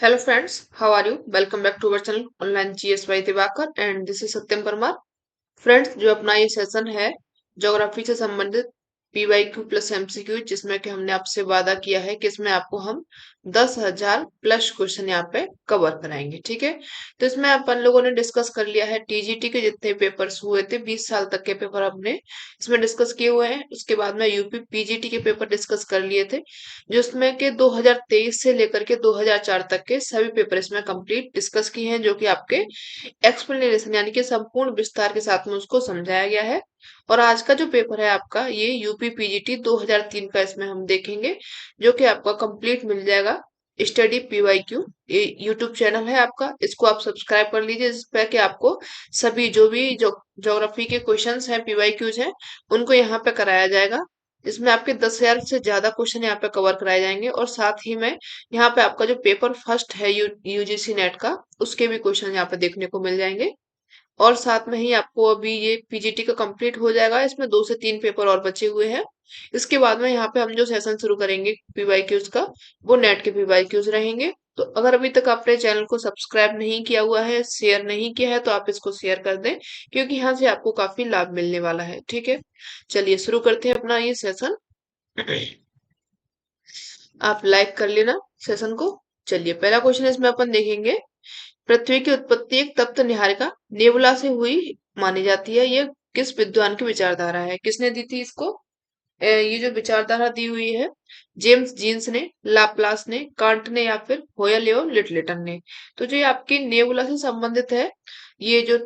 Hello friends, how are you? Welcome back to our channel Online GS by Diwakar and this is Satyam Parmar. Friends, जो अपना ये session है geography से संबंधित PYQ plus MCQ, जिसमें कि हमने आपसे वादा किया है कि इसमें आपको हम 10,000 प्लस क्वेश्चन यहाँ पे कवर कराएंगे। ठीक है, तो इसमें अपन लोगों ने डिस्कस कर लिया है TGT के जितने पेपर्स हुए थे, 20 साल तक के पेपर हमने इसमें डिस्कस किए हुए हैं। उसके बाद में यूपी PGT के पेपर डिस्कस कर लिए थे, जिसमें के 2023 से लेकर के 2004 तक के सभी पेपर इसमें कंप्लीट डिस्कस किए हैं, जो कि आपके एक्सप्लेनेशन यानी कि संपूर्ण विस्तार के साथ में उसको समझाया गया है। और आज का जो पेपर है आपका, ये यूपी पीजीटी 2003 का इसमें हम देखेंगे, जो कि आपका कंप्लीट मिल जाएगा। स्टडी पीवाईक्यू ये यूट्यूब चैनल है आपका, इसको आप सब्सक्राइब कर लीजिए, जिस पे कि आपको सभी जो भी ज्योग्राफी के क्वेश्चंस हैं, पीवाईक्यूज हैं, उनको यहाँ पे कराया जाएगा। इसमें आपके 10,000 से ज्यादा क्वेश्चन यहाँ पे कवर कराए जाएंगे, और साथ ही में यहाँ पे आपका जो पेपर फर्स्ट है यूजीसी नेट का, उसके भी क्वेश्चन यहाँ पे देखने को मिल जाएंगे। और साथ में ही आपको अभी ये पीजीटी का कंप्लीट हो जाएगा, इसमें 2 से 3 पेपर और बचे हुए हैं। इसके बाद में यहाँ पे हम जो सेशन शुरू करेंगे पीवाईक्यूज का, वो नेट के पीवाईक्यूज रहेंगे। तो अगर अभी तक आपने चैनल को सब्सक्राइब नहीं किया हुआ है, शेयर नहीं किया है, तो आप इसको शेयर कर दें, क्योंकि यहाँ से आपको काफी लाभ मिलने वाला है। ठीक है, चलिए शुरू करते हैं अपना ये सेशन। आप लाइक कर लेना सेशन को। चलिए, पहला क्वेश्चन इसमें अपन देखेंगे। पृथ्वी की उत्पत्ति एक तप्त निहारिका नेबुला से हुई मानी जाती है। ये किस विद्वान की विचारधारा है? किसने दी थी इसको? ये जो विचारधारा दी हुई है, जेम्स जीन्स ने, लाप्लास ने, कांट ने, या फिर होयल एवं लिटलेटन ने। तो जो ये आपकी नेबुला से संबंधित है, ये जो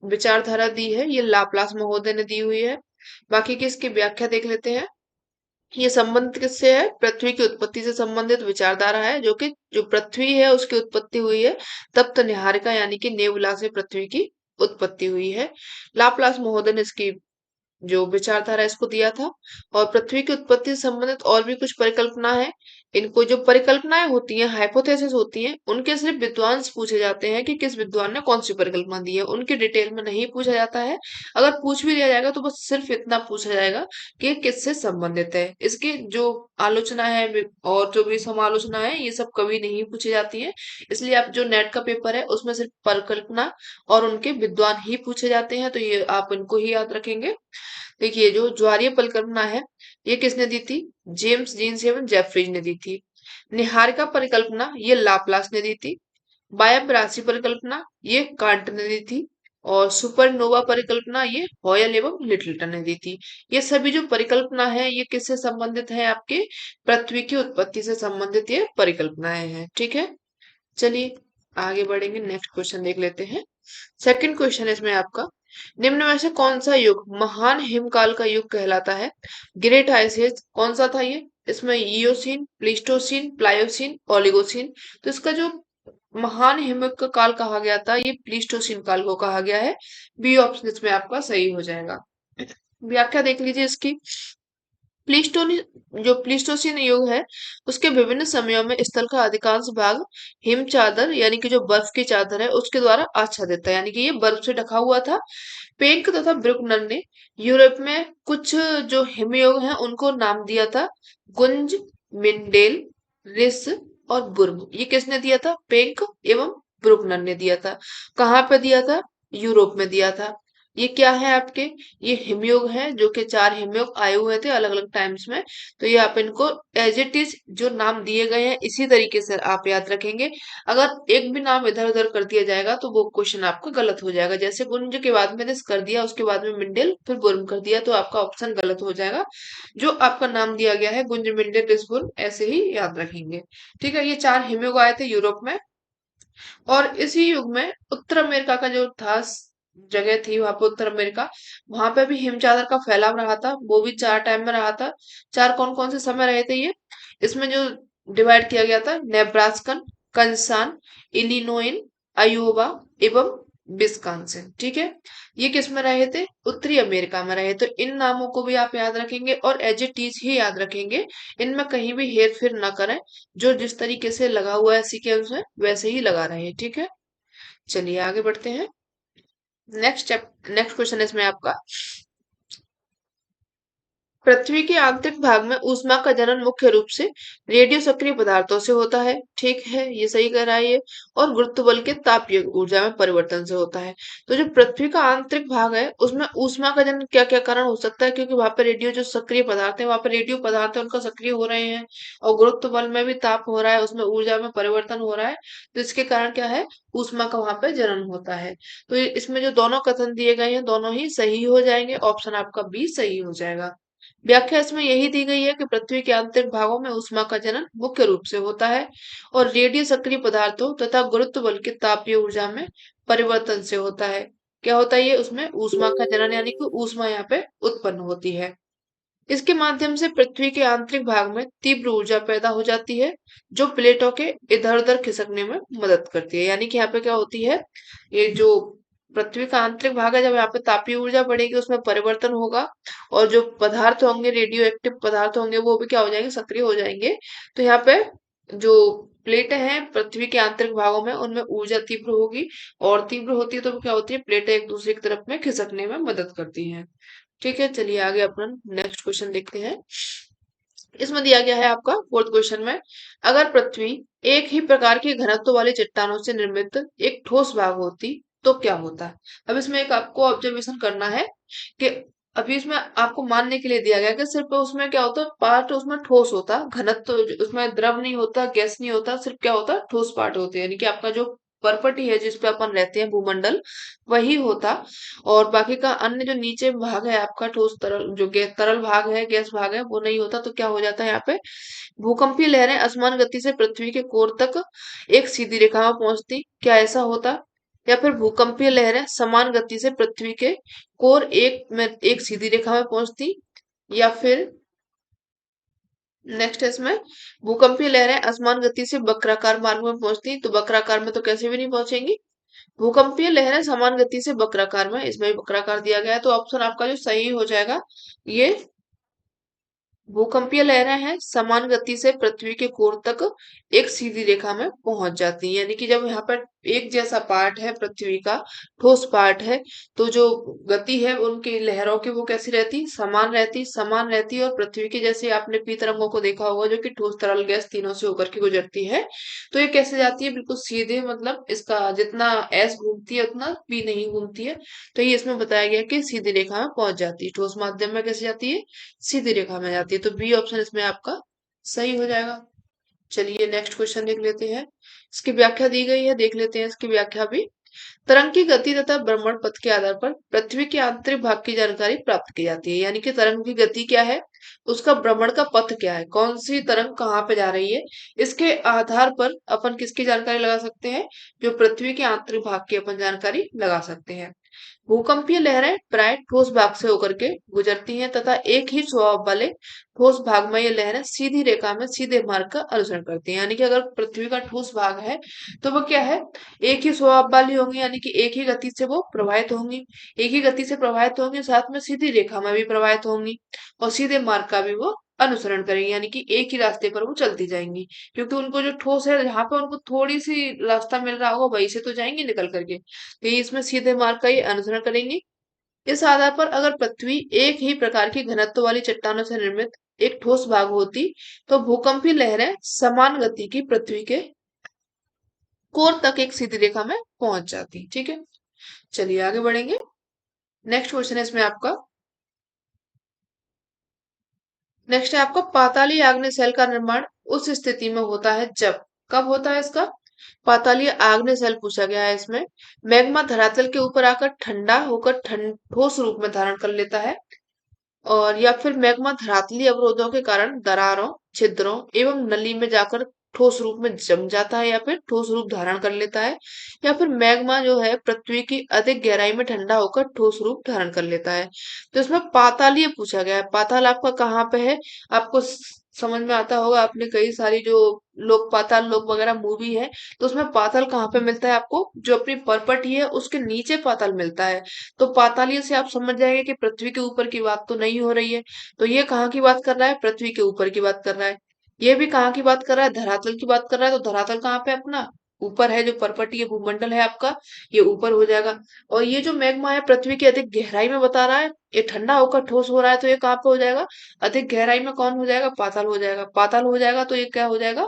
विचारधारा दी है, ये लाप्लास महोदय ने दी हुई है। बाकी की इसकी व्याख्या देख लेते हैं। ये संबंध किससे है? पृथ्वी की उत्पत्ति से संबंधित विचारधारा है, जो कि जो पृथ्वी है उसकी उत्पत्ति हुई है तप्त निहारिका यानी कि नेबुला से पृथ्वी की उत्पत्ति हुई है। लाप्लास महोदय ने इसकी जो विचारधारा इसको दिया था। और पृथ्वी की उत्पत्ति से संबंधित और भी कुछ परिकल्पना है। इनको जो परिकल्पनाएं होती हैं, हाइपोथेसिस होती हैं, उनके सिर्फ विद्वान पूछे जाते हैं कि किस विद्वान ने कौन सी परिकल्पना दी है, उनकी डिटेल में नहीं पूछा जाता है। अगर पूछ भी दिया जाएगा तो बस सिर्फ इतना पूछा जाएगा कि ये किससे संबंधित है। इसकी जो आलोचना है और जो भी समालोचना है, ये सब कभी नहीं पूछी जाती है। इसलिए आप जो नेट का पेपर है, उसमें सिर्फ परिकल्पना और उनके विद्वान ही पूछे जाते हैं, तो ये आप इनको ही याद रखेंगे। देखिए, जो ज्वारीय परिकल्पना है, ये किसने दी थी? जेम्स जीन्स एवं जेफरीज ने दी थी। निहारिका परिकल्पना ये लाप्लास ने दी थी। बायब राशि परिकल्पना ये कांट ने दी थी। और सुपरनोवा परिकल्पना ये हॉयल एवं लिटलटन ने दी थी। ये सभी जो परिकल्पना है, ये किससे संबंधित है? आपके पृथ्वी की उत्पत्ति से संबंधित ये परिकल्पनाएं हैं। ठीक है, चलिए आगे बढ़ेंगे, नेक्स्ट क्वेश्चन देख लेते हैं। सेकंड क्वेश्चन इसमें आपका, निम्न में से कौन सा युग महान हिमकाल का युग कहलाता है? ग्रेट आइस एज कौन सा था ये? इसमें इयोसीन, प्लीस्टोसीन, प्लायोसीन, ओलिगोसीन। तो इसका जो महान हिमयुग का काल कहा गया था, ये प्लीस्टोसीन काल को कहा गया है। बी ऑप्शन इसमें आपका सही हो जाएगा। व्याख्या देख लीजिए इसकी। प्लीस्टोनी जो प्लीस्टोसीन युग है, उसके विभिन्न समयों में स्थल का अधिकांश भाग हिम चादर यानी कि जो बर्फ की चादर है, उसके द्वारा आच्छादित है, यानी कि ये बर्फ से ढका हुआ था। पेंक तथा ब्रुकनर ने यूरोप में कुछ जो हिमयोग हैं, उनको नाम दिया था गुंज, मिंडेल, रिस और बुर्ग। ये किसने दिया था? पेंक एवं ब्रुकनर ने दिया था। कहाँ पे दिया था? यूरोप में दिया था। ये क्या है आपके? ये हिमयोग है, जो कि 4 हिमयोग आए हुए थे अलग अलग टाइम्स में। तो ये आप इनको एज इट इज जो नाम दिए गए हैं, इसी तरीके से आप याद रखेंगे। अगर एक भी नाम इधर उधर कर दिया जाएगा, तो वो क्वेश्चन आपका गलत हो जाएगा। जैसे गुंज के बाद में रिस कर दिया, उसके बाद में मिंडेल, फिर बुर्म कर दिया, तो आपका ऑप्शन गलत हो जाएगा। जो आपका नाम दिया गया है गुंज, मिंडेल, रिस, बुर्म, ऐसे ही याद रखेंगे। ठीक है, ये 4 हिमयोग आए थे यूरोप में। और इसी युग में उत्तर अमेरिका का जो था जगह थी, वहां पे उत्तर अमेरिका, वहां पे भी हिम चादर का फैलाव रहा था। वो भी 4 टाइम में रहा था। 4 कौन कौन से समय रहे थे ये? इसमें जो डिवाइड किया गया था, नेब्रास्कन, कंसान, इलिनोइन, अयोवा एवं विस्कॉन्सिन। ठीक है, ये किस में रहे थे? उत्तरी अमेरिका में रहे। तो इन नामों को भी आप याद रखेंगे और एज इट इज ही याद रखेंगे। इनमें कहीं भी हेर फेर ना करें। जो जिस तरीके से लगा हुआ है सीक्वेंस में, वैसे ही लगा रहे हैं। ठीक है, चलिए आगे बढ़ते हैं। नेक्स्ट क्वेश्चन इसमें आपका, पृथ्वी के आंतरिक भाग में ऊष्मा का जनन मुख्य रूप से रेडियो सक्रिय पदार्थों से होता है। ठीक है, ये सही कह रहा है ये। और गुरुत्व बल के तापीय ऊर्जा में परिवर्तन से होता है। तो जो पृथ्वी का आंतरिक भाग है उसमें ऊष्मा का जनन क्या क्या कारण हो सकता है, क्योंकि वहां पे रेडियो जो सक्रिय पदार्थ है, वहां पे रेडियो पदार्थ है उनका सक्रिय हो रहे हैं, और गुरुत्व बल में भी ताप हो रहा है, उसमें ऊर्जा में परिवर्तन हो रहा है। तो इसके कारण क्या है, ऊष्मा का वहां पे जनन होता है। तो इसमें जो दोनों कथन दिए गए हैं दोनों ही सही हो जाएंगे, ऑप्शन आपका बी सही हो जाएगा। व्याख्या इसमें यही दी गई है कि पृथ्वी के आंतरिक भागों में ऊष्मा का जनन मुख्य रूप से होता है और रेडियो सक्रिय पदार्थों तथा गुरुत्व बल की तापीय ऊर्जा में परिवर्तन से होता है। क्या होता है ये, उसमें ऊष्मा का जनन यानी कि ऊष्मा यहाँ पे उत्पन्न होती है। इसके माध्यम से पृथ्वी के आंतरिक भाग में तीव्र ऊर्जा पैदा हो जाती है, जो प्लेटों के इधर उधर खिसकने में मदद करती है। यानी कि यहाँ पे क्या होती है, ये जो पृथ्वी का आंतरिक भाग है, जब यहाँ पे तापीय ऊर्जा बढ़ेगी उसमें परिवर्तन होगा, और जो पदार्थ होंगे, रेडियो एक्टिव पदार्थ होंगे, वो भी क्या हो जाएंगे, सक्रिय हो जाएंगे। तो यहाँ पे जो प्लेटें हैं पृथ्वी के आंतरिक भागों में, उनमें ऊर्जा तीव्र होगी, और तीव्र होती है तो क्या होती है, प्लेटें एक दूसरे की तरफ में खिसकने में मदद करती हैं। ठीक है, चलिए आगे अपन नेक्स्ट क्वेश्चन देखते हैं। इसमें दिया गया है आपका फोर्थ क्वेश्चन में, अगर पृथ्वी एक ही प्रकार के घनत्व वाली चट्टानों से निर्मित एक ठोस भाग होती तो क्या होता। अब इसमें एक आपको ऑब्जर्वेशन करना है कि अभी इसमें आपको मानने के लिए दिया गया है कि सिर्फ उसमें क्या होता है, पार्ट उसमें ठोस होता, घनत्व उसमें द्रव नहीं होता, गैस नहीं होता, सिर्फ क्या होता, ठोस पार्ट होते हैं, यानी कि आपका जो परपटी है जिसपे अपन रहते हैं, भूमंडल, वही होता। और बाकी का अन्य जो नीचे भाग है आपका, ठोस तरल जो तरल भाग है, गैस भाग है, वो नहीं होता। तो क्या हो जाता है यहाँ पे, भूकंपीय लहरें असमान गति से पृथ्वी के कोर तक एक सीधी रेखा में पहुंचती, क्या ऐसा होता। या फिर भूकंपीय लहरें समान गति से पृथ्वी के कोर एक सीधी रेखा में पहुंचती। या फिर नेक्स्ट है इसमें, भूकंपीय लहरें असमान गति से वक्राकार मार्ग में पहुंचती, तो वक्राकार में तो कैसे भी नहीं पहुंचेंगी। भूकंपीय लहरें समान गति से वक्राकार में, इसमें भी वक्राकार दिया गया है, तो ऑप्शन आपका जो सही हो जाएगा ये, भूकंपीय लहरें हैं समान गति से पृथ्वी के कोर तक एक सीधी रेखा में पहुंच जाती हैं। यानी कि जब यहाँ पर एक जैसा पार्ट है पृथ्वी का, ठोस पार्ट है, तो जो गति है उनकी लहरों की वो कैसी रहती, समान रहती। और पृथ्वी की, जैसे आपने पी तरंगों को देखा होगा जो कि ठोस तरल गैस तीनों से होकर के गुजरती है, तो ये कैसे जाती है, बिल्कुल सीधे, मतलब इसका जितना एस घूमती है उतना पी नहीं घूमती है। तो ये इसमें बताया गया कि सीधी रेखा में पहुंच जाती है, ठोस माध्यम में कैसे जाती है, सीधी रेखा में जाती है। तो बी ऑप्शन इसमें आपका सही हो जाएगा। चलिए नेक्स्ट क्वेश्चन देख लेते हैं। इसकी व्याख्या दी गई है, देख लेते हैं इसकी व्याख्या भी। तरंग की गति तथा भ्रमण पथ के आधार पर पृथ्वी के आंतरिक भाग की जानकारी प्राप्त की जाती है। यानी कि तरंग की गति क्या है, उसका भ्रमण का पथ क्या है, कौन सी तरंग कहाँ पे जा रही है, इसके आधार पर अपन किसकी जानकारी लगा सकते हैं, जो पृथ्वी के आंतरिक भाग की अपन जानकारी लगा सकते हैं। भूकंपीय लहरें प्राय ठोस भाग से होकर के गुजरती हैं तथा एक ही स्वभाव वाले ठोस भाग में ये लहरें सीधी रेखा में सीधे मार्ग का अनुसरण करती हैं। यानी कि अगर पृथ्वी का ठोस भाग है तो वो क्या है, एक ही स्वभाव वाली होंगी, यानी कि एक ही गति से वो प्रवाहित होंगी, एक ही गति से प्रवाहित होंगी, साथ में सीधी रेखा में भी प्रवाहित होंगी, और सीधे मार्ग का भी वो अनुसरण करेंगी, यानी कि एक ही रास्ते पर वो चलती जाएंगी। क्योंकि उनको जो ठोस है, जहां पे उनको थोड़ी सी रास्ता मिल रहा होगा वहीं से तो जाएंगी निकल करके, तो ये इसमें सीधे मार्ग का ही अनुसरण करेंगी। इस आधार पर अगर पृथ्वी एक ही प्रकार की घनत्व वाली चट्टानों से निर्मित एक ठोस भाग होती, तो भूकंपीय लहरें समान गति की पृथ्वी के कोर तक एक सीधी रेखा में पहुंच जाती। ठीक है, चलिए आगे बढ़ेंगे। नेक्स्ट क्वेश्चन है इसमें आपका, नेक्स्ट है आपका, पाताली आग्नेय शेल का निर्माण उस स्थिति में होता है जब, कब होता है इसका, पातालीय आग्नेय शेल पूछा गया है इसमें। मैग्मा धरातल के ऊपर आकर ठंडा होकर ठोस रूप में धारण कर लेता है, और या फिर मैग्मा धरातलीय अवरोधों के कारण दरारों, छिद्रों एवं नली में जाकर ठोस रूप में जम जाता है, या फिर ठोस रूप धारण कर लेता है, या फिर मैग्मा जो है पृथ्वी की अधिक गहराई में ठंडा होकर ठोस रूप धारण कर लेता है। तो इसमें पातालीय पूछा गया है, पाताल आपका कहाँ पे है, आपको समझ में आता होगा, आपने कई सारी जो लोक पाताल लोक वगैरह मूवी है, तो उसमें पाताल कहाँ पे मिलता है आपको, जो अपनी परपटी है उसके नीचे पाताल मिलता है। तो पातालीय से आप समझ जाएंगे कि पृथ्वी के ऊपर की बात तो नहीं हो रही है। तो ये कहाँ की बात कर रहा है, पृथ्वी के ऊपर की बात कर रहा है। ये भी कहाँ की बात कर रहा है, धरातल की बात कर रहा है। तो धरातल कहाँ पे है अपना, ऊपर है, जो पर्वतीय भूमंडल है आपका, ये ऊपर हो जाएगा। और ये जो मैग्मा है पृथ्वी की अधिक गहराई में बता रहा है, ये ठंडा होकर ठोस हो रहा है, तो ये कहाँ पे हो जाएगा, अधिक गहराई में। कौन हो जाएगा, पाताल हो जाएगा। पाताल हो जाएगा तो ये क्या हो जाएगा,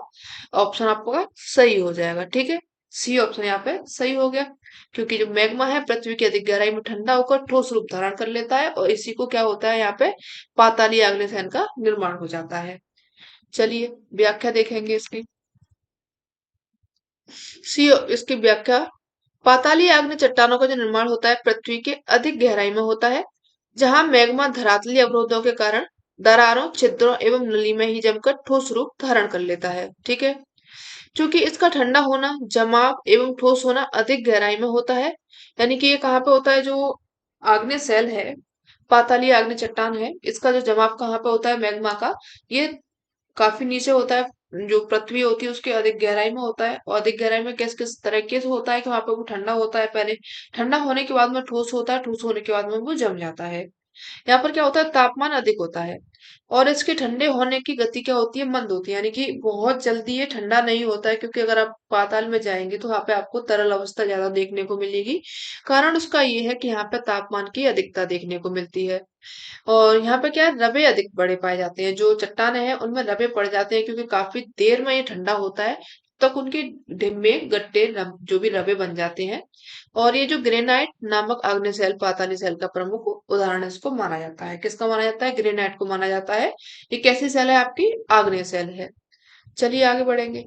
ऑप्शन आपका सही हो जाएगा। ठीक है, सी ऑप्शन यहाँ पे सही हो गया, क्योंकि जो मैग्मा है पृथ्वी की अधिक गहराई में ठंडा होकर ठोस रूप धारण कर लेता है, और इसी को क्या होता है यहाँ पे, पाताली अग्निशयन का निर्माण हो जाता है। चलिए व्याख्या देखेंगे इसकी। सी, इसकी व्याख्या, पाताली आग्नेय चट्टानों का जो निर्माण होता है पृथ्वी के अधिक गहराई में होता है, जहां मैग्मा धरातलीय अवरोधों के कारण दरारों, छिद्रों एवं नली में ही जमकर ठोस रूप धारण कर लेता है। ठीक है, क्योंकि इसका ठंडा होना, जमाव एवं ठोस होना अधिक गहराई में होता है। यानी कि ये कहाँ पे होता है, जो आग्नेय सेल है, पाताली आग्नेय चट्टान है, इसका जो जमाव कहाँ पे होता है मैग्मा का, ये काफी नीचे होता है। जो पृथ्वी होती है उसके अधिक गहराई में होता है, और अधिक गहराई में किस किस तरीके से होता है कि वहां पे वो ठंडा होता है पहले, ठंडा होने के बाद में ठोस होता है, ठोस होने के बाद में वो जम जाता है। यहाँ पर क्या होता है, तापमान अधिक होता है, और इसके ठंडे होने की गति क्या होती है, मंद होती है, यानी कि बहुत जल्दी ये ठंडा नहीं होता है। क्योंकि अगर आप पाताल में जाएंगे तो वहां पे आपको तरल अवस्था ज्यादा देखने को मिलेगी। कारण उसका ये है कि यहाँ पे तापमान की अधिकता देखने को मिलती है। और यहाँ पे क्या है, रवे अधिक बड़े पाए जाते हैं, जो चट्टाने हैं उनमें रवे पड़ जाते हैं, क्योंकि काफी देर में ये ठंडा होता है, तक उनके डिम्बे गट्टे जो भी रवे बन जाते हैं। और ये जो ग्रेनाइट नामक आग्नेय सेल पाताली सेल का प्रमुख उदाहरण इसको माना जाता है। किसका माना जाता है, ग्रेनाइट को माना जाता है। ये कैसी सेल है आपकी, आग्नेय सेल है। चलिए आगे बढ़ेंगे।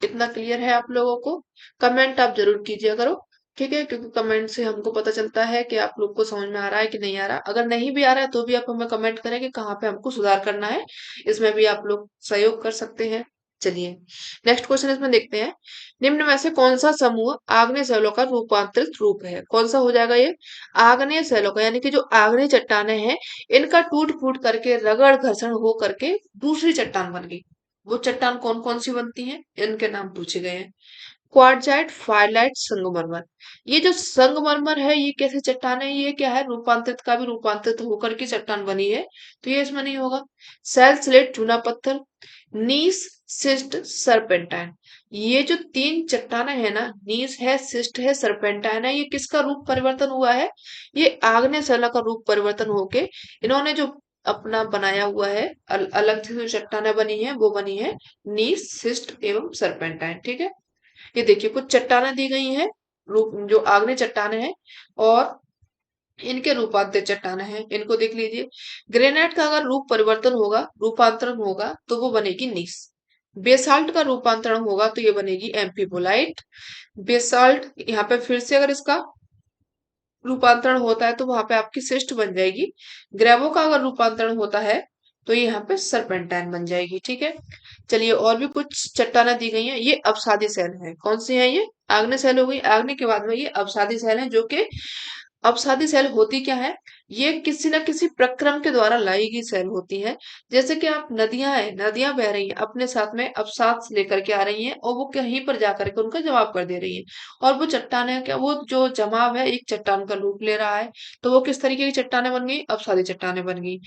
इतना क्लियर है आप लोगों को, कमेंट आप जरूर कीजिए करो। ठीक है, क्योंकि कमेंट से हमको पता चलता है कि आप लोग को समझ में आ रहा है कि नहीं आ रहा। अगर नहीं भी आ रहा है तो भी आप हमें कमेंट करें कि कहाँ पे हमको सुधार करना है, इसमें भी आप लोग सहयोग कर सकते हैं। चलिए नेक्स्ट क्वेश्चन इसमें देखते हैं। निम्न में से कौन सा समूह आग्नेय सेलों का रूपांतरित रूप है, कौन सा हो जाएगा ये, आग्नेय सेलों का, यानी कि जो आग्नेय चट्टाने हैं इनका टूट फूट करके, रगड़ घर्षण हो करके दूसरी चट्टान बन गई। वो चट्टान कौन कौन सी बनती हैं, इनके नाम पूछे गए हैं। क्वार्टजाइट, फाइलाइट, संगमरमर। ये जो संगमरमर है ये कैसे चट्टान है, ये क्या है, रूपांतरित का भी रूपांतरित होकर के चट्टान बनी है, तो ये इसमें नहीं होगा। सैलसलेट, चूना पत्थर, नीस, सिस्ट, सरपेंटाइन। ये जो तीन चट्टाने हैं ना, नीस है, सिस्ट है, सरपेंटाइन है, ये किसका रूप परिवर्तन हुआ है, ये आग्नेय शिला का रूप परिवर्तन होके इन्होंने जो अपना बनाया हुआ है, अलग से जो चट्टानें बनी है वो बनी है नीस, सिस्ट एवं सरपेंटाइन। ठीक है, ये देखिए कुछ चट्टानें दी गई हैं, रूप जो आग्नेय चट्टानें हैं, और इनके रूपांतर चट्टानें हैं, इनको देख लीजिए। ग्रेनाइट का अगर रूप परिवर्तन होगा, रूपांतरण होगा, तो वो बनेगी नीस। बेसाल्ट का रूपांतरण होगा तो ये बनेगी एम्फीबोलाइट। बेसाल्ट यहाँ पे फिर से अगर इसका रूपांतरण होता है तो वहां पे आपकी सिस्ट बन जाएगी। ग्रेवो का अगर रूपांतरण होता है तो ये यहाँ पे सरपेंटाइन बन जाएगी। ठीक है, चलिए और भी कुछ चट्टानें दी गई हैं। ये अवसादी सेल है, कौन सी है ये, आग्नेय सेल हो गई, आग्नेय के बाद में ये अवसादी सेल है, जो कि अवसादी सेल होती क्या है, ये किसी न किसी प्रक्रम के द्वारा लाई गई सेल होती है। जैसे कि आप नदियां हैं, नदियां बह रही हैं, अपने साथ में अवसाद लेकर के आ रही हैं, और वो कहीं पर जाकर के उनका जवाब कर दे रही है। और वो चट्टान है क्या, वो जो जमाव है एक चट्टान का रूप ले रहा है, तो वो किस तरीके की चट्टानें बन गई, अवसादी चट्टानें बन गई।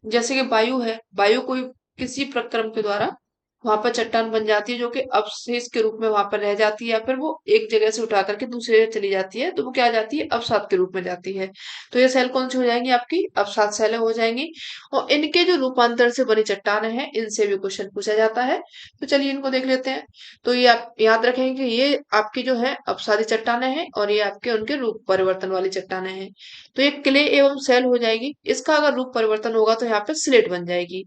जैसे कि वायु है, वायु कोई किसी प्रक्रम के द्वारा वहां पर चट्टान बन जाती है, जो कि अवशेष के रूप में वहां पर रह जाती है, या फिर वो एक जगह से उठा करके दूसरी जगह चली जाती है, तो वो क्या आ जाती है, अवसाद के रूप में जाती है। तो ये सेल कौन सी हो जाएंगी, आपकी अवसाद सेलें हो जाएंगी। और इनके जो रूपांतर से बनी चट्टानें हैं, इनसे भी क्वेश्चन पूछा जाता है। तो चलिए इनको देख लेते हैं। तो ये आप याद रखेंगे कि ये आपकी जो है अवसादी चट्टानें हैं, और ये आपके उनके रूप परिवर्तन वाली चट्टानें हैं। तो ये क्ले एवं सेल हो जाएगी। इसका अगर रूप परिवर्तन होगा तो यहाँ पे स्लेट बन जाएगी।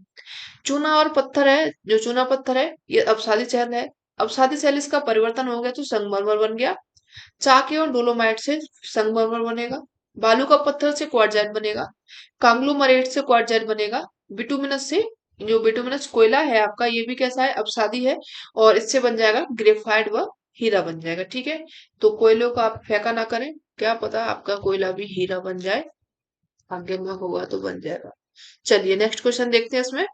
चूना और पत्थर है, जो चूना पत्थर है ये अवसादी सेल है। अवसादी सेल इसका परिवर्तन हो गया तो संगमरमर बन गया। चाक एवं डोलोमाइट से संगमरमर बनेगा। बालू का पत्थर से क्वार्टजाइट बनेगा। कांग्लोमरेट से क्वार्टजाइट बनेगा। बिटुमिनस से, जो बिटुमिनस कोयला है आपका, ये भी कैसा है, अवसादी है, और इससे बन जाएगा ग्रेफाइट व हीरा बन जाएगा। ठीक है, तो कोयलों का आप फेंका ना करें, क्या पता आपका कोयला भी हीरा बन जाए, आगे में होगा तो बन जाएगा। चलिए नेक्स्ट क्वेश्चन देखते हैं इसमें।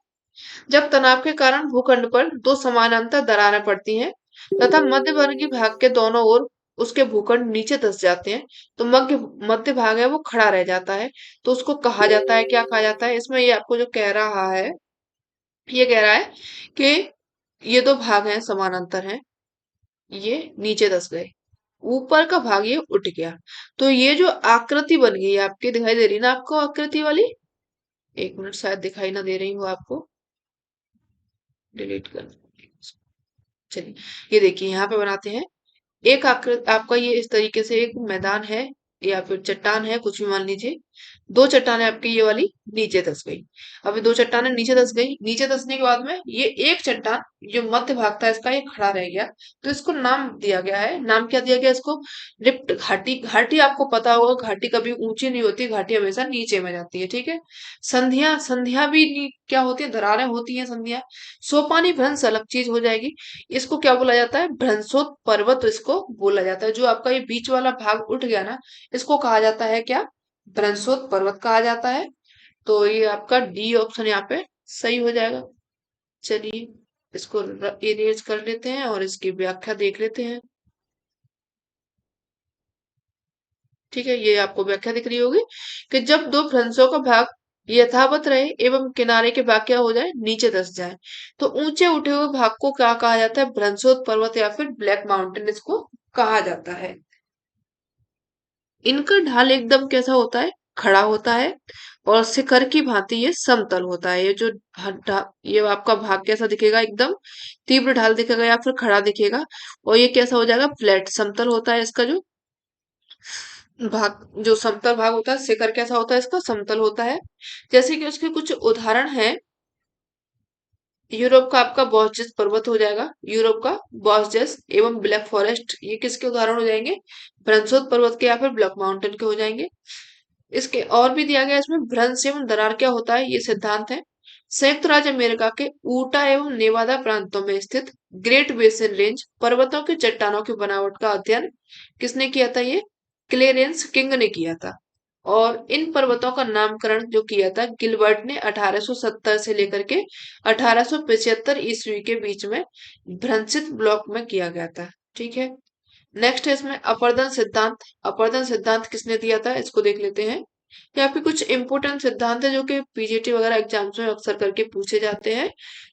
जब तनाव के कारण भूखंड पर दो समानांतर दरारें पड़ती हैं तथा मध्यवर्गीय भाग के दोनों ओर उसके भूखंड नीचे धंस जाते हैं, तो मध्य मध्य भाग है वो खड़ा रह जाता है, तो उसको कहा जाता है, क्या कहा जाता है। इसमें ये आपको जो कह रहा है, ये कह रहा है कि ये दो भाग हैं समानांतर हैं, ये नीचे धंस गए, ऊपर का भाग ये उठ गया। तो ये जो आकृति बन गई आपके, दिखाई दे रही ना आपको आकृति वाली? एक मिनट, शायद दिखाई ना दे रही हो आपको, डिलीट कर। चलिए, ये देखिए यहाँ पे बनाते हैं। एक आकृति आपका, ये इस तरीके से एक मैदान है या फिर चट्टान है, कुछ भी मान लीजिए। दो चट्टानें आपकी ये वाली नीचे धंस गई। अब ये दो चट्टानें नीचे धंस गई, नीचे धंसने के बाद में ये एक चट्टान जो मध्य भाग था इसका, ये खड़ा रह गया। तो इसको नाम दिया गया है, नाम क्या दिया गया इसको? लिप्त घाटी। घाटी आपको पता होगा, घाटी कभी ऊंची नहीं होती, घाटी हमेशा नीचे में जाती है, ठीक है। संधिया, संधिया भी क्या होती है? दरारें होती हैं संधिया। सोपानी भ्रंश अलग चीज हो जाएगी। इसको क्या बोला जाता है? भ्रंशोत पर्वत इसको बोला जाता है। जो आपका ये बीच वाला भाग उठ गया ना, इसको कहा जाता है क्या? भ्रंशोत पर्वत कहा जाता है। तो ये आपका डी ऑप्शन यहाँ पे सही हो जाएगा। चलिए, इसको इरेज कर लेते हैं और इसकी व्याख्या देख लेते हैं। ठीक है, ये आपको व्याख्या दिख रही होगी कि जब दो भ्रंशों का भाग यथावत रहे एवं किनारे के भाग क्या हो जाए? नीचे धंस जाए, तो ऊंचे उठे हुए भाग को क्या कहा जाता है? भ्रंशोत पर्वत या फिर ब्लैक माउंटेन इसको कहा जाता है। इनका ढाल एकदम कैसा होता है? खड़ा होता है, और शिखर की भांति ये समतल होता है। ये जो ये आपका भाग कैसा दिखेगा? एकदम तीव्र ढाल दिखेगा या फिर खड़ा दिखेगा। और ये कैसा हो जाएगा? फ्लैट, समतल होता है इसका जो भाग, जो समतल भाग होता है। शिखर कैसा होता है इसका? समतल होता है। जैसे कि उसके कुछ उदाहरण हैं। यूरोप का आपका बॉसजस पर्वत हो जाएगा, यूरोप का बॉसजस एवं ब्लैक फॉरेस्ट, ये किसके उदाहरण हो जाएंगे? ब्रंसोत पर्वत के या फिर ब्लैक माउंटेन के हो जाएंगे। इसके और भी दिया गया इसमें, भ्रंश एवं दरार क्या होता है, ये सिद्धांत है। संयुक्त राज्य अमेरिका के ऊटा एवं नेवादा प्रांतों में स्थित ग्रेट बेसिन रेंज पर्वतों के चट्टानों की बनावट का अध्ययन किसने किया था? ये क्लेरेंस किंग ने किया था। और इन पर्वतों का नामकरण जो किया था गिलबर्ट ने 1870 से लेकर के 1875 ईस्वी के बीच में भ्रंशित ब्लॉक में किया गया था। ठीक है, नेक्स्ट है इसमें अपर्दन सिद्धांत। अपर्दन सिद्धांत किसने दिया था, इसको देख लेते हैं। यहाँ पे कुछ इंपोर्टेंट सिद्धांत है जो कि पीजीटी वगैरह एग्जाम्स में अक्सर करके पूछे जाते हैं,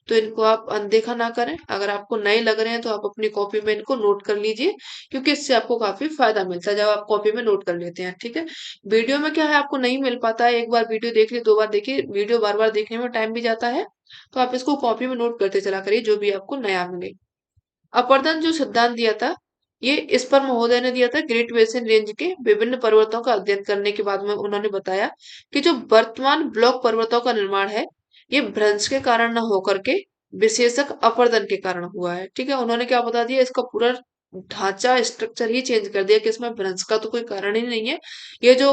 तो इनको आप अनदेखा ना करें। अगर आपको नए लग रहे हैं तो आप अपनी कॉपी में इनको नोट कर लीजिए, क्योंकि इससे आपको काफी फायदा मिलता है जब आप कॉपी में नोट कर लेते हैं। ठीक है, वीडियो में क्या है, आपको नहीं मिल पाता है, एक बार वीडियो देख ली, दो बार देखिए, वीडियो बार बार देखने में टाइम भी जाता है। तो आप इसको कॉपी में नोट करते चला करिए जो भी आपको नया मिले। अपर्दन जो सिद्धांत दिया था, ये इस पर महोदय ने दिया था। ग्रेट बेसिन रेंज के विभिन्न पर्वतों का अध्ययन करने के बाद में उन्होंने बताया कि जो वर्तमान ब्लॉक पर्वतों का निर्माण है, ये भ्रंश के कारण न होकर के विशेषक अपर्दन के कारण हुआ है। ठीक है, उन्होंने क्या बता दिया, इसका पूरा ढांचा स्ट्रक्चर ही चेंज कर दिया कि इसमें भ्रंश का तो कोई कारण ही नहीं है। ये जो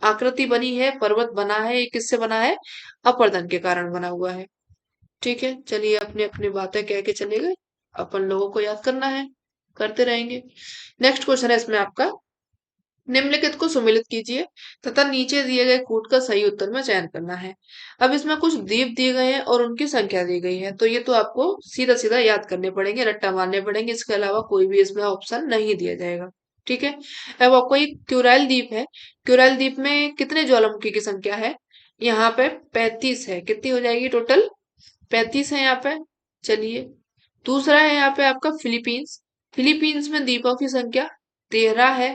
आकृति बनी है, पर्वत बना है, ये किससे बना है? अपर्दन के कारण बना हुआ है। ठीक है, चलिए अपनी अपनी बातें कह के चले गए, अपन लोगों को याद करना है, करते रहेंगे। नेक्स्ट क्वेश्चन है इसमें आपका, निम्नलिखित को सुमेलित कीजिए तथा नीचे दिए गए कूट का सही उत्तर में चयन करना है। अब इसमें कुछ द्वीप दिए गए हैं और उनकी संख्या दी गई है, तो ये तो आपको सीधा सीधा याद करने पड़ेंगे, रट्टा मारने पड़ेंगे, इसके अलावा कोई भी इसमें ऑप्शन नहीं दिया जाएगा। ठीक है, अब आपको एक क्यूराइल द्वीप है। क्यूराइल द्वीप में कितने ज्वालामुखी की संख्या है? यहाँ पे 35 है। कितनी हो जाएगी टोटल? 35 है यहाँ पे। चलिए, दूसरा है यहाँ पे आपका फिलीपींस। फिलीपींस में द्वीपों की संख्या 13 है,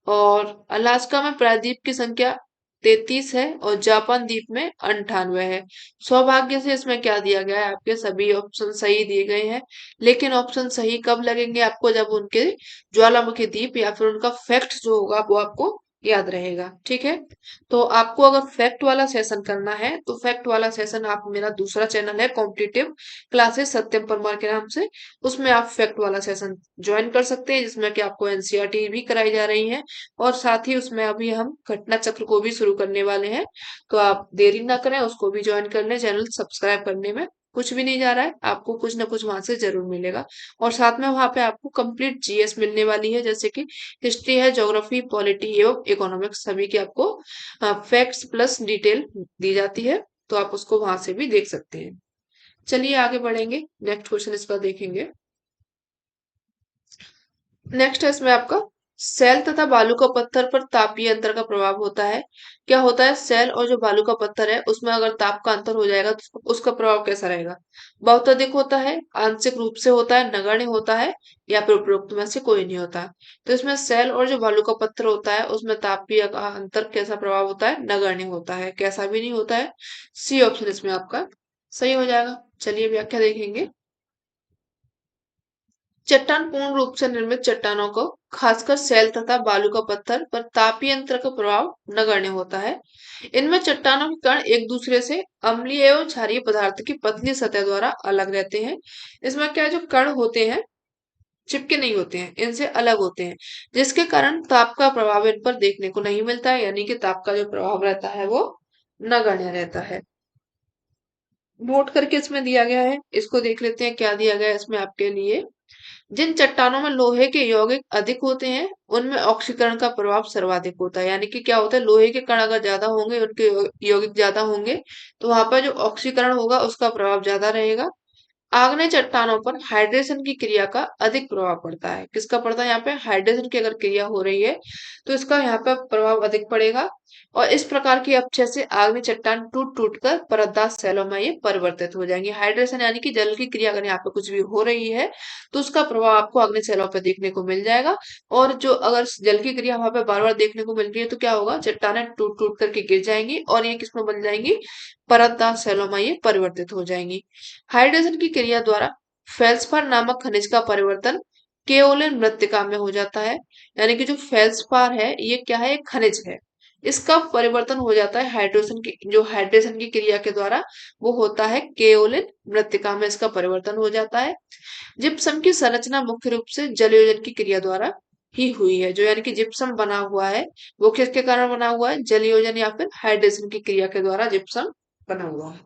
और अलास्का में प्रायद्वीप की संख्या 33 है, और जापान द्वीप में 98 है। सौभाग्य से इसमें क्या दिया गया है, आपके सभी ऑप्शन सही दिए गए हैं। लेकिन ऑप्शन सही कब लगेंगे आपको? जब उनके ज्वालामुखी द्वीप या फिर उनका फैक्ट जो होगा वो आपको याद रहेगा। ठीक है, तो आपको अगर फैक्ट वाला सेशन करना है तो फैक्ट वाला सेशन आप, मेरा दूसरा चैनल है कॉम्पिटिटिव क्लासेस सत्यम परमार के नाम से, उसमें आप फैक्ट वाला सेशन ज्वाइन कर सकते हैं, जिसमें कि आपको एनसीईआरटी भी कराई जा रही है, और साथ ही उसमें अभी हम घटना चक्र को भी शुरू करने वाले हैं। तो आप देरी ना करें, उसको भी ज्वाइन कर लें। चैनल सब्सक्राइब करने में कुछ भी नहीं जा रहा है, आपको कुछ ना कुछ वहां से जरूर मिलेगा। और साथ में वहां पे आपको कंप्लीट जीएस मिलने वाली है, जैसे कि हिस्ट्री है, ज्योग्राफी, पॉलिटी एवं इकोनॉमिक्स, सभी की आपको फैक्ट्स प्लस डिटेल दी जाती है। तो आप उसको वहां से भी देख सकते हैं। चलिए आगे बढ़ेंगे, नेक्स्ट क्वेश्चन इस पर देखेंगे। नेक्स्ट है इसमें आपका, सेल तथा बालू का पत्थर पर तापीय अंतर का प्रभाव होता है। क्या होता है, सेल और जो बालू का पत्थर है उसमें अगर ताप का अंतर हो जाएगा तो उसका प्रभाव कैसा रहेगा? बहुत अधिक होता है, आंशिक रूप से होता है, नगण्य होता है, या फिर उपरोक्त में से कोई नहीं होता। तो इसमें सेल और जो बालू का पत्थर होता है उसमें तापीय का अंतर कैसा प्रभाव होता है? नगण्य होता है, कैसा भी नहीं होता है। सी ऑप्शन इसमें आपका सही हो जाएगा। चलिए व्याख्या देखेंगे। चट्टान पूर्ण रूप से निर्मित चट्टानों को, खासकर सेल तथा बालू का पत्थर पर तापीय यंत्र का प्रभाव नगण्य होता है। इनमें चट्टानों के कण एक दूसरे से अम्लीय एवं क्षारीय पदार्थ की पतली सतह द्वारा अलग रहते हैं। इसमें क्या है, जो कण होते हैं चिपके नहीं होते हैं, इनसे अलग होते हैं, जिसके कारण ताप का प्रभाव इन पर देखने को नहीं मिलता है, यानी कि ताप का जो प्रभाव रहता है वो नगण्य रहता है। नोट करके इसमें दिया गया है, इसको देख लेते हैं क्या दिया गया है इसमें आपके लिए। जिन चट्टानों में लोहे के यौगिक अधिक होते हैं उनमें ऑक्सीकरण का प्रभाव सर्वाधिक होता है। यानी कि क्या होता है, लोहे के कण अगर ज्यादा होंगे, उनके यौगिक ज्यादा होंगे, तो वहां पर जो ऑक्सीकरण होगा उसका प्रभाव ज्यादा रहेगा। आग्नेय चट्टानों पर हाइड्रेशन की क्रिया का अधिक प्रभाव पड़ता है। किसका पड़ता है? यहाँ पे हाइड्रेशन की अगर क्रिया हो रही है तो इसका यहाँ पे प्रभाव अधिक पड़ेगा, और इस प्रकार की अपक्षय से आग्नेय चट्टान टूट टूट कर परतदार सैलों में ये परिवर्तित हो जाएंगे। हाइड्रेशन यानी कि जल की क्रिया अगर यहाँ पे कुछ भी हो रही है तो उसका प्रभाव आपको आग्नेय सैलों पे देखने को मिल जाएगा। और जो अगर जल की क्रिया वहां पे बार बार देखने को मिल रही है तो क्या होगा, चट्टानें टूट टूट करके गिर जाएंगी और ये किसमें बन जाएंगी? परतदार सैलों में ये परिवर्तित हो जाएंगी। हाइड्रेशन की क्रिया द्वारा फेल्सपार नामक खनिज का परिवर्तन केओलिन मृत्तिका में हो जाता है। यानी कि जो फेल्सपार है ये क्या है? एक खनिज है। इसका परिवर्तन हो जाता है हाइड्रेशन की क्रिया के द्वारा, वो होता है केओलिन मृत्तिका में, इसका परिवर्तन हो जाता है। जिप्सम की संरचना मुख्य रूप से जलयोजन की क्रिया द्वारा ही हुई है। जो यानी कि जिप्सम बना हुआ है वो किसके कारण बना हुआ है? जलयोजन या फिर हाइड्रेशन की क्रिया के द्वारा जिप्सम बना हुआ है।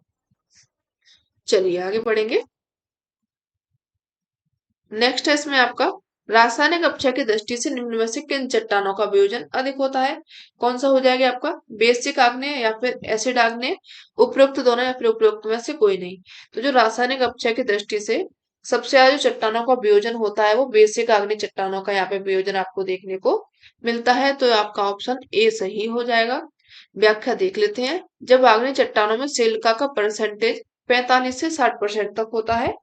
चलिए आगे बढ़ेंगे। नेक्स्ट है इसमें आपका, रासायनिक अपक्षय की दृष्टि से निम्न में से किन चट्टानों का वियोजन अधिक होता है? कौन सा हो जाएगा आपका? बेसिक आग्नेय या फिर एसिड आग्नेय, उपरोक्त दोनों या फिर उपरोक्त में से कोई नहीं। तो जो रासायनिक अपक्षय की दृष्टि से सबसे ज्यादा जो चट्टानों का वियोजन होता है वो बेसिक आग्नेय चट्टानों का यहाँ पे वियोजन आपको देखने को मिलता है। तो आपका ऑप्शन ए सही हो जाएगा। व्याख्या देख लेते हैं। जब आग्नेय चट्टानों में सिलिका का परसेंटेज 45 से 60% तक होता है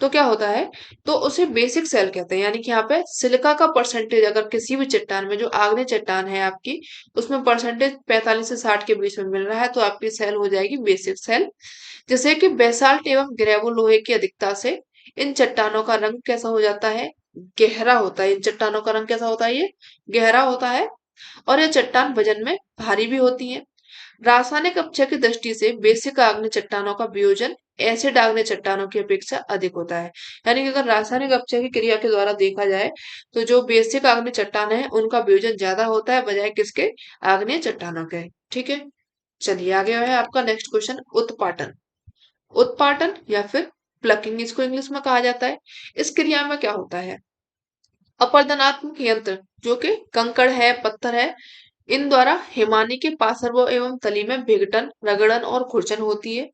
तो क्या होता है, तो उसे बेसिक सेल कहते हैं। यानी कि यहाँ पे सिलिका का परसेंटेज अगर किसी भी चट्टान में, जो आग्नेय चट्टान है आपकी, उसमें परसेंटेज 45 से 60 के बीच में मिल रहा है तो आपकी सेल हो जाएगी बेसिक सेल। जैसे कि बेसाल्ट एवं ग्रेवो लोहे की अधिकता से इन चट्टानों का रंग कैसा हो जाता है? गहरा होता है। इन चट्टानों का रंग कैसा होता है? ये गहरा होता है। और ये चट्टान वजन में भारी भी होती है। रासायनिक अपक्षय की दृष्टि से बेसिक आग्नेय चट्टानों का वियोजन एसिड आग्नेय चट्टानों की अपेक्षा अधिक होता है। यानी कि अगर रासायनिक अपक्षय की क्रिया के द्वारा देखा जाए तो जो बेसिक आग्नेय चट्टान है उनका वियोजन ज्यादा होता है बजाय किसके? आग्नेय चट्टानों के। ठीक है, चलिए आगे है आपका नेक्स्ट क्वेश्चन, उत्पाटन। उत्पाटन या फिर प्लकिंग इसको इंग्लिश में कहा जाता है। इस क्रिया में क्या होता है? अपरदनात्मक यंत्र, जो कि कंकड़ है, पत्थर है, इन द्वारा हिमानी के पार्श्व एवं तली में विघटन, रगड़न और खुरचन होती है।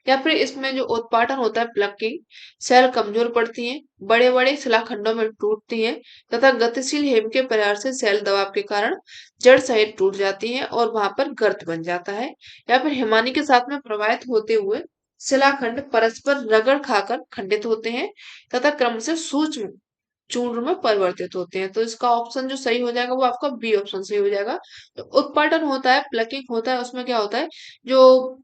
या फिर इसमें जो उत्पाटन होता है, प्लकिंग, सेल कमजोर पड़ती हैं, बड़े बड़े शिलाखंडों में टूटती हैं तथा गतिशील हेम के प्रयास से सेल दबाव के कारण जड़ सहित टूट जाती हैं और वहां पर गर्त बन जाता है। या फिर हिमानी के साथ में प्रवाहित होते हुए शिलाखंड परस्पर रगड़ खाकर खंडित होते हैं तथा क्रम से सूक्ष्म चूर्ण में परिवर्तित होते हैं। तो इसका ऑप्शन जो सही हो जाएगा वो आपका बी ऑप्शन सही हो जाएगा। तो उत्पाटन होता है, प्लकिंग होता है, उसमें क्या होता है, जो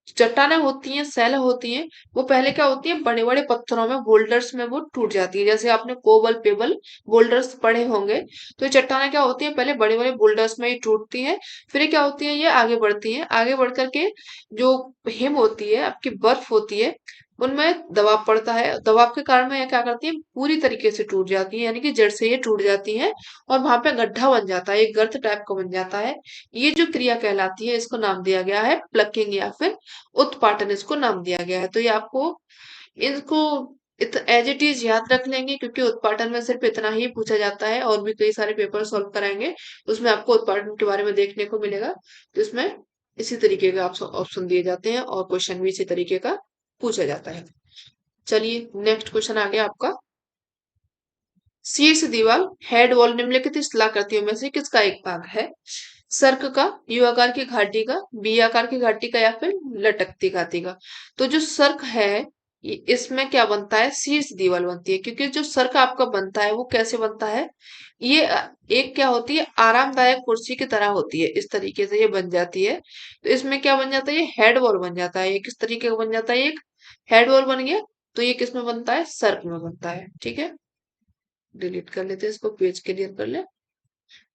चट्टानें होती हैं, सेल होती हैं, वो पहले क्या होती है, बड़े बड़े पत्थरों में, बोल्डर्स में वो टूट जाती है। जैसे आपने कोबल पेबल बोल्डर्स पढ़े होंगे, तो ये चट्टानें क्या होती हैं, पहले बड़े बड़े बोल्डर्स में ही टूटती हैं, फिर ये क्या होती है, ये आगे बढ़ती हैं, आगे बढ़ करके जो हिम होती है, आपकी बर्फ होती है, उनमें दबाव पड़ता है, दबाव के कारण में ये क्या करती है, पूरी तरीके से टूट जाती है, यानी कि जड़ से ये टूट जाती है और वहां पे गड्ढा बन जाता है, एक गर्त टाइप का बन जाता है। ये जो क्रिया कहलाती है इसको नाम दिया गया है प्लकिंग या फिर उत्पाटन, इसको नाम दिया गया है। तो ये आपको इनको एज इट इज याद रख लेंगे, क्योंकि उत्पाटन में सिर्फ इतना ही पूछा जाता है, और भी कई सारे पेपर सॉल्व कराएंगे उसमें आपको उत्पाटन के बारे में देखने को मिलेगा। तो इसमें इसी तरीके का ऑप्शन दिए जाते हैं और क्वेश्चन भी इसी तरीके का पूछा जाता है। चलिए नेक्स्ट क्वेश्चन आ गया आपका, शीर्ष दीवार हेड वॉल निम्नलिखित स्थलाकृतियों में से किसका एक भाग है? सर्क का, यू आकार की घाटी का, बी आकार की घाटी का, या फिर लटकती घाटी का। तो जो सर्क है इसमें क्या बनता है? शीर्ष दीवार बनती है, क्योंकि जो सर्क आपका बनता है वो कैसे बनता है? ये एक क्या होती है, आरामदायक कुर्सी की तरह होती है, इस तरीके से ये बन जाती है। तो इसमें क्या बन जाता है? ये हेड वॉल बन जाता है। ये किस तरीके का बन जाता है? एक हेड वॉल बन गया। तो ये किस में बनता है? सर्क में बनता है। ठीक है, डिलीट कर लेते हैं इसको, पेज क्लियर कर ले।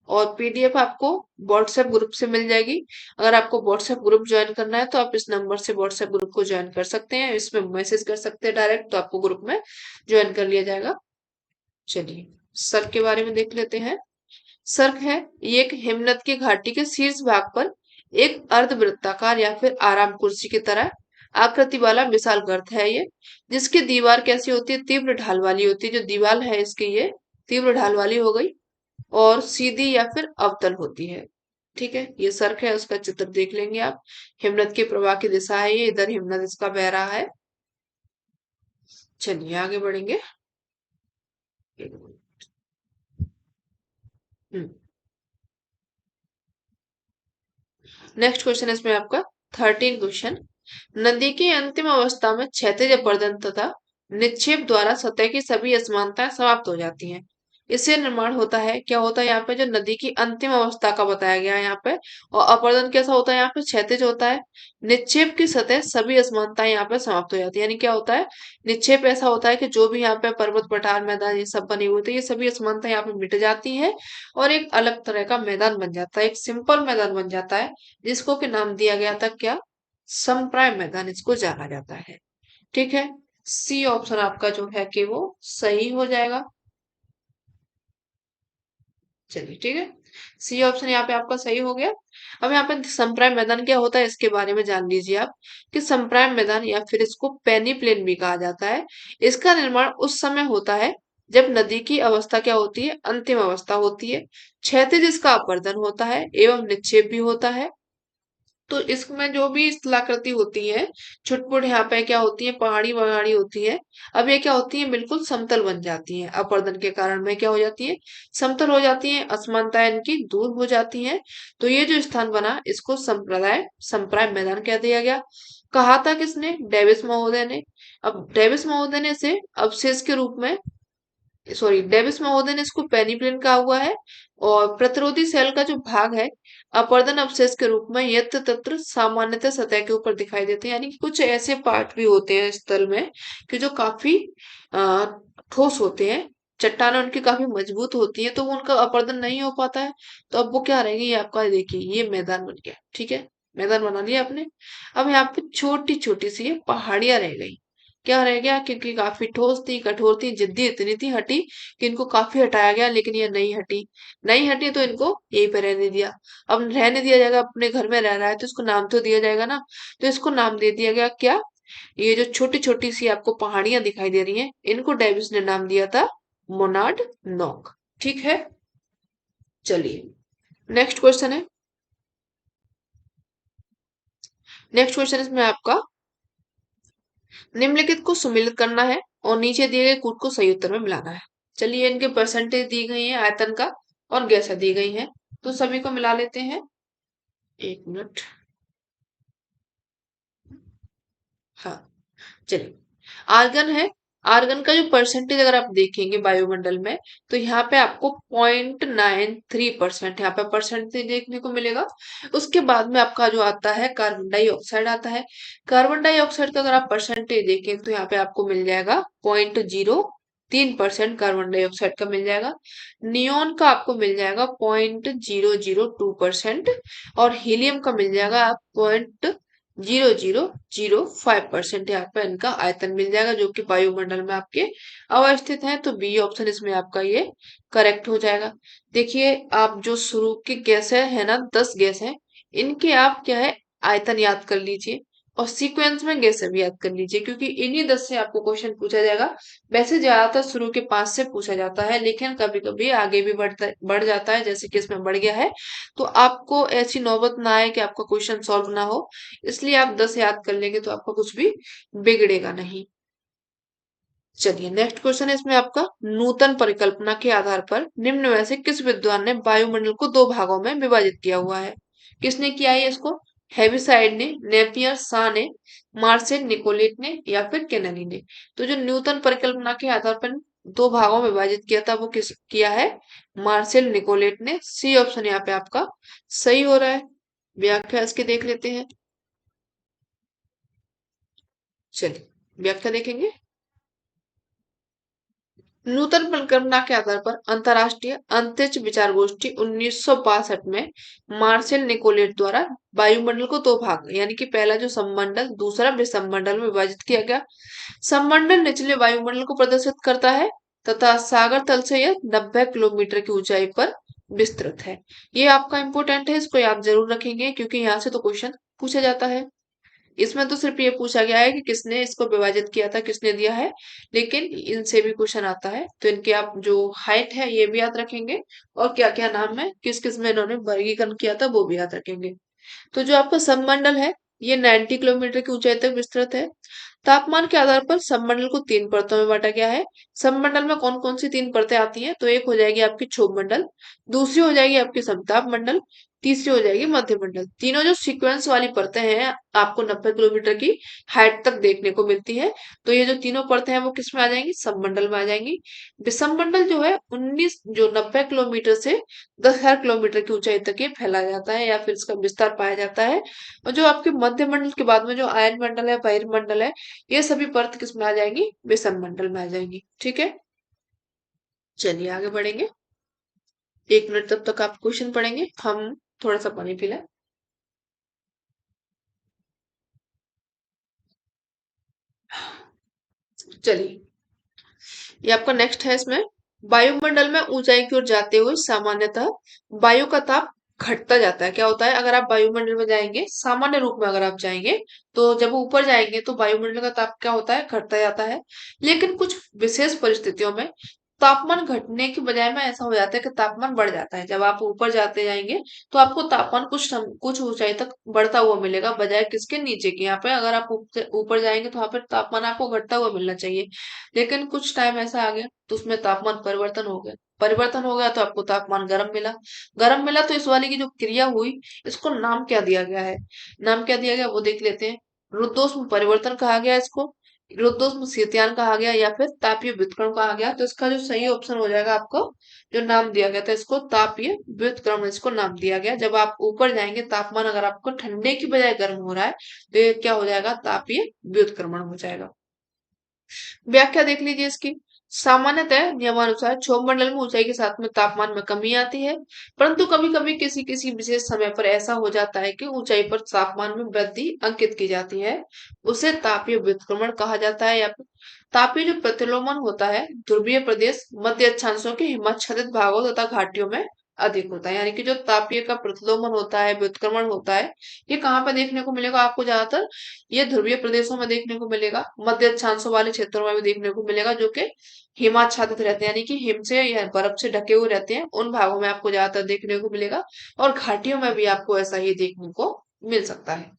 और पीडीएफ आपको व्हाट्सएप ग्रुप से मिल जाएगी। अगर आपको व्हाट्सएप ग्रुप ज्वाइन करना है तो आप इस नंबर से व्हाट्सएप ग्रुप को ज्वाइन कर सकते हैं, इसमें मैसेज कर सकते हैं डायरेक्ट, तो आपको ग्रुप में ज्वाइन कर लिया जाएगा। चलिए सर्क के बारे में देख लेते हैं। सर्क है ये एक हिमनद की घाटी के शीर्ष भाग पर एक अर्धवृत्ताकार या फिर आराम कुर्सी की तरह आकृति वाला विशाल गर्त है ये, जिसकी दीवार कैसी होती है? तीव्र ढाल वाली होती है। जो दीवार है इसकी ये तीव्र ढाल वाली हो गई और सीधी या फिर अवतल होती है। ठीक है, ये सर्क है, उसका चित्र देख लेंगे आप। हिमनद के प्रवाह की दिशा है ये, इधर हिमनद इसका बह रहा है। चलिए आगे बढ़ेंगे। नेक्स्ट क्वेश्चन इसमें आपका 13 क्वेश्चन। नदी की अंतिम अवस्था में क्षैतिज अपरदन तथा निक्षेप द्वारा सतह की सभी असमानताएं समाप्त हो जाती हैं। इससे निर्माण होता है, क्या होता है यहाँ पे? जो नदी की अंतिम अवस्था का बताया गया है यहाँ पे। और अपरदन कैसा होता है? यहाँ पे क्षैतिज होता है। निक्षेप की सतह सभी असमानताएं यहाँ पे समाप्त हो जाती है। यानी क्या होता है? निक्षेप ऐसा होता है कि जो भी यहाँ पे पर्वत पठार मैदान ये सब बने हुए थे, ये सभी असमानताएं यहाँ पे मिट जाती है और एक अलग तरह का मैदान बन जाता है, एक सिंपल मैदान बन जाता है, जिसको कि नाम दिया गया था क्या? समप्राय मैदान इसको जाना जाता है। ठीक है, सी ऑप्शन आपका जो है कि वो सही हो जाएगा। चलिए ठीक है, सी ऑप्शन यहाँ पे आपका सही हो गया। अब यहाँ पे समप्राय मैदान क्या होता है इसके बारे में जान लीजिए आप, कि समप्राय मैदान या फिर इसको पेनी प्लेन भी कहा जाता है, इसका निर्माण उस समय होता है जब नदी की अवस्था क्या होती है? अंतिम अवस्था होती है। क्षैतिज इसका अपरदन होता है एवं निक्षेप भी होता है। तो इसमें जो भी स्थलाकृति होती है, छुटपुट यहाँ पे क्या होती है? पहाड़ी वहाड़ी होती है। अब ये क्या होती है? बिल्कुल समतल बन जाती है, अपरदन के कारण में क्या हो जाती है? समतल हो जाती है, असमानताएं इनकी दूर हो जाती हैं। तो ये जो स्थान बना इसको संप्राय मैदान कह दिया गया। कहा था किसने? डेविस महोदय ने। अब डेविस महोदय ने इसे अवशेष के रूप में, सॉरी, डेविस महोदय ने इसको पेनिप्लेन कहा हुआ है। और प्रतिरोधी सेल का जो भाग है अपवर्तन अवशेष के रूप में यत्र तत्र सामान्यतः सतह के ऊपर दिखाई देते हैं। यानी कि कुछ ऐसे पार्ट भी होते हैं स्थल में कि जो काफी अ, ठोस होते हैं, चट्टानें उनकी काफी मजबूत होती है, तो वो उनका अपवर्तन नहीं हो पाता है। तो अब वो क्या रहेगी? ये आपका देखिए ये मैदान बन गया। ठीक है, मैदान बना लिया आपने। अब यहाँ पे छोटी छोटी सी ये पहाड़ियां रह गई। क्या रह गया? क्योंकि काफी ठोस थी, कठोर थी, जिद्दी इतनी थी, हटी कि इनको काफी हटाया गया, लेकिन ये नहीं हटी। नहीं हटी तो इनको यहीं पे रहने दिया। अब रहने दिया जाएगा, अपने घर में रह रहा है तो इसको नाम तो दिया जाएगा ना। तो इसको नाम दे दिया गया क्या? ये जो छोटी छोटी सी आपको पहाड़ियां दिखाई दे रही हैं, इनको डेविस ने नाम दिया था मोनार्ड नॉक। ठीक है, चलिए नेक्स्ट क्वेश्चन है। नेक्स्ट क्वेश्चन इसमें आपका निम्नलिखित को सुमेलित करना है और नीचे दिए गए कूट को सही उत्तर में मिलाना है। चलिए इनके परसेंटेज दी गई है आयतन का और गैसा दी गई है, तो सभी को मिला लेते हैं। एक मिनट। हाँ, चलिए आर्गन है। आर्गन का जो परसेंटेज अगर आप देखेंगे वायुमंडल में, तो यहाँ पे आपको 0.93% यहाँ पे परसेंटेज देखने को मिलेगा। उसके बाद में आपका जो आता है कार्बन डाइऑक्साइड आता है। कार्बन डाइऑक्साइड का अगर आप परसेंटेज देखें तो यहाँ पे आपको मिल जाएगा 0.03% कार्बन डाइऑक्साइड का मिल जाएगा। नियोन का आपको मिल जाएगा 0.002% और हीलियम का मिल जाएगा आप 0.0005%। यहाँ पे इनका आयतन मिल जाएगा जो कि वायुमंडल में आपके अवस्थित है। तो बी ऑप्शन इसमें आपका ये करेक्ट हो जाएगा। देखिए आप जो शुरू की गैस है ना, 10 गैस है, इनके आप क्या है आयतन याद कर लीजिए और सीक्वेंस में गैसें भी याद कर लीजिए, क्योंकि इन्हीं 10 से आपको क्वेश्चन पूछा जाएगा। वैसे ज्यादातर शुरू के 5 से पूछा जाता है, लेकिन कभी कभी आगे भी बढ़ जाता है, जैसे कि इसमें बढ़ गया है। तो आपको ऐसी नौबत ना आए कि आपका क्वेश्चन सॉल्व ना हो, इसलिए आप 10 याद कर लेंगे तो आपका कुछ भी बिगड़ेगा नहीं। चलिए नेक्स्ट क्वेश्चन है इसमें आपका, नूतन परिकल्पना के आधार पर निम्न में से किस विद्वान ने वायुमंडल को दो भागों में विभाजित किया हुआ है? किसने किया है इसको? हेविसाइड ने, नेपियर शाह ने, मार्सेल निकोलेट ने या फिर केनेडी ने? तो जो न्यूटन परिकल्पना के आधार पर दो भागों में विभाजित किया था वो किस किया है? मार्सेल निकोलेट ने। सी ऑप्शन यहाँ पे आपका सही हो रहा है। व्याख्या इसकी देख लेते हैं। चलिए व्याख्या देखेंगे। नूतन परिकल्पना के आधार पर अंतरराष्ट्रीय अंतरिक्ष विचार गोष्ठी 1962 में मार्सेल निकोलेट द्वारा वायुमंडल को दो भाग यानी कि पहला जो संमंडल दूसरा विषममंडल में विभाजित किया गया। संमंडल निचले वायुमंडल को प्रदर्शित करता है तथा सागर तल से यह 90 किलोमीटर की ऊंचाई पर विस्तृत है। ये आपका इंपोर्टेंट है, इसको याद जरूर रखेंगे क्योंकि यहाँ से तो क्वेश्चन पूछा जाता है। इसमें तो सिर्फ ये पूछा गया है कि किसने इसको विभाजित किया था, किसने दिया है, लेकिन इनसे भी क्वेश्चन आता है तो इनके आप जो हाइट है ये भी याद रखेंगे और क्या क्या नाम है, किस किस में इन्होंने वर्गीकरण किया था वो भी याद रखेंगे। तो जो आपका सबमंडल है ये 90 किलोमीटर की ऊंचाई तक विस्तृत है। तापमान के आधार पर सबमंडल को तीन परतों में बांटा गया है। सबमंडल में कौन कौन सी तीन परतें आती हैं? तो एक हो जाएगी आपकी क्षोभ मंडल, दूसरी हो जाएगी आपकी समताप मंडल, तीसरी हो जाएगी मध्य मंडल। तीनों जो सीक्वेंस वाली परतें हैं आपको 90 किलोमीटर की हाइट तक देखने को मिलती है। तो ये जो तीनों परतें हैं वो किस में आ जाएंगी? सबमंडल में आ जाएंगी। विषममंडल जो है 19 जो 90 किलोमीटर से 10,000 किलोमीटर की ऊंचाई तक ये फैला जाता है या फिर इसका विस्तार पाया जाता है। और जो आपके मध्य मंडल के बाद में जो आयन मंडल है, बहिर्मंडल है, ये सभी परत किस में आ जाएंगी? विषम मंडल में आ जाएंगी। ठीक है, चलिए आगे बढ़ेंगे। 1 मिनट तब तक आप क्वेश्चन पढ़ेंगे, हम थोड़ा सा पानी पी लें। चलिए ये आपका नेक्स्ट है इसमें, वायुमंडल में ऊंचाई की ओर जाते हुए सामान्यतः वायु का ताप घटता जाता है। क्या होता है? अगर आप वायुमंडल में जाएंगे, सामान्य रूप में अगर आप जाएंगे तो जब ऊपर जाएंगे तो वायुमंडल का ताप क्या होता है? घटता जाता है। लेकिन कुछ विशेष परिस्थितियों में तापमान घटने की बजाय में ऐसा हो जाता है कि तापमान बढ़ जाता है। जब आप ऊपर जाते जाएंगे तो आपको तापमान कुछ ऊंचाई तक बढ़ता हुआ मिलेगा बजाय किसके? नीचे के। यहाँ पे अगर आप ऊपर जाएंगे तो वहां पर तापमान आपको घटता हुआ मिलना चाहिए, लेकिन कुछ टाइम ऐसा आ गया तो उसमें तापमान परिवर्तन हो गया तो आपको तापमान गर्म मिला। गर्म मिला तो इस वाली की जो क्रिया हुई इसको नाम क्या दिया गया है? नाम क्या दिया गया वो देख लेते हैं। रुद्धोष्म परिवर्तन कहा गया इसको, रुद्धोष्म शीतयान कहा गया या फिर तापीय व्युत्क्रमण कहा गया। तो इसका जो सही ऑप्शन हो जाएगा आपको, जो नाम दिया गया था इसको तापीय व्युत्क्रमण इसको नाम दिया गया। जब आप ऊपर जाएंगे तापमान अगर आपको ठंडे की बजाय गर्म हो रहा है तो ये क्या हो जाएगा? तापीय व्युत्क्रमण हो जाएगा। व्याख्या देख लीजिए इसकी। सामान्यतः नियमानुसार क्षोभ मंडल में ऊंचाई के साथ में तापमान में कमी आती है, परंतु कभी कभी किसी किसी विशेष समय पर ऐसा हो जाता है कि ऊंचाई पर तापमान में वृद्धि अंकित की जाती है। उसे तापीय व्युत्क्रमण कहा जाता है। या तापीय जो प्रतिलोमन होता है ध्रुवीय प्रदेश, मध्य अक्षांशों के हिमाच्छादित भागों तथा घाटियों में अधिक होता है। यानी कि जो तापीय का प्रतिलोमन होता है, व्युत्क्रमण होता है, ये कहाँ पर देखने को मिलेगा आपको? ज्यादातर ये ध्रुवीय प्रदेशों में देखने को मिलेगा, मध्य अक्षांशों वाले क्षेत्रों में भी देखने को मिलेगा जो कि हिमाच्छादित रहते हैं यानी कि हिम से या बर्फ से ढके हुए रहते हैं, उन भागों में आपको ज्यादातर देखने को मिलेगा। और घाटियों में भी आपको ऐसा ही देखने को मिल सकता है।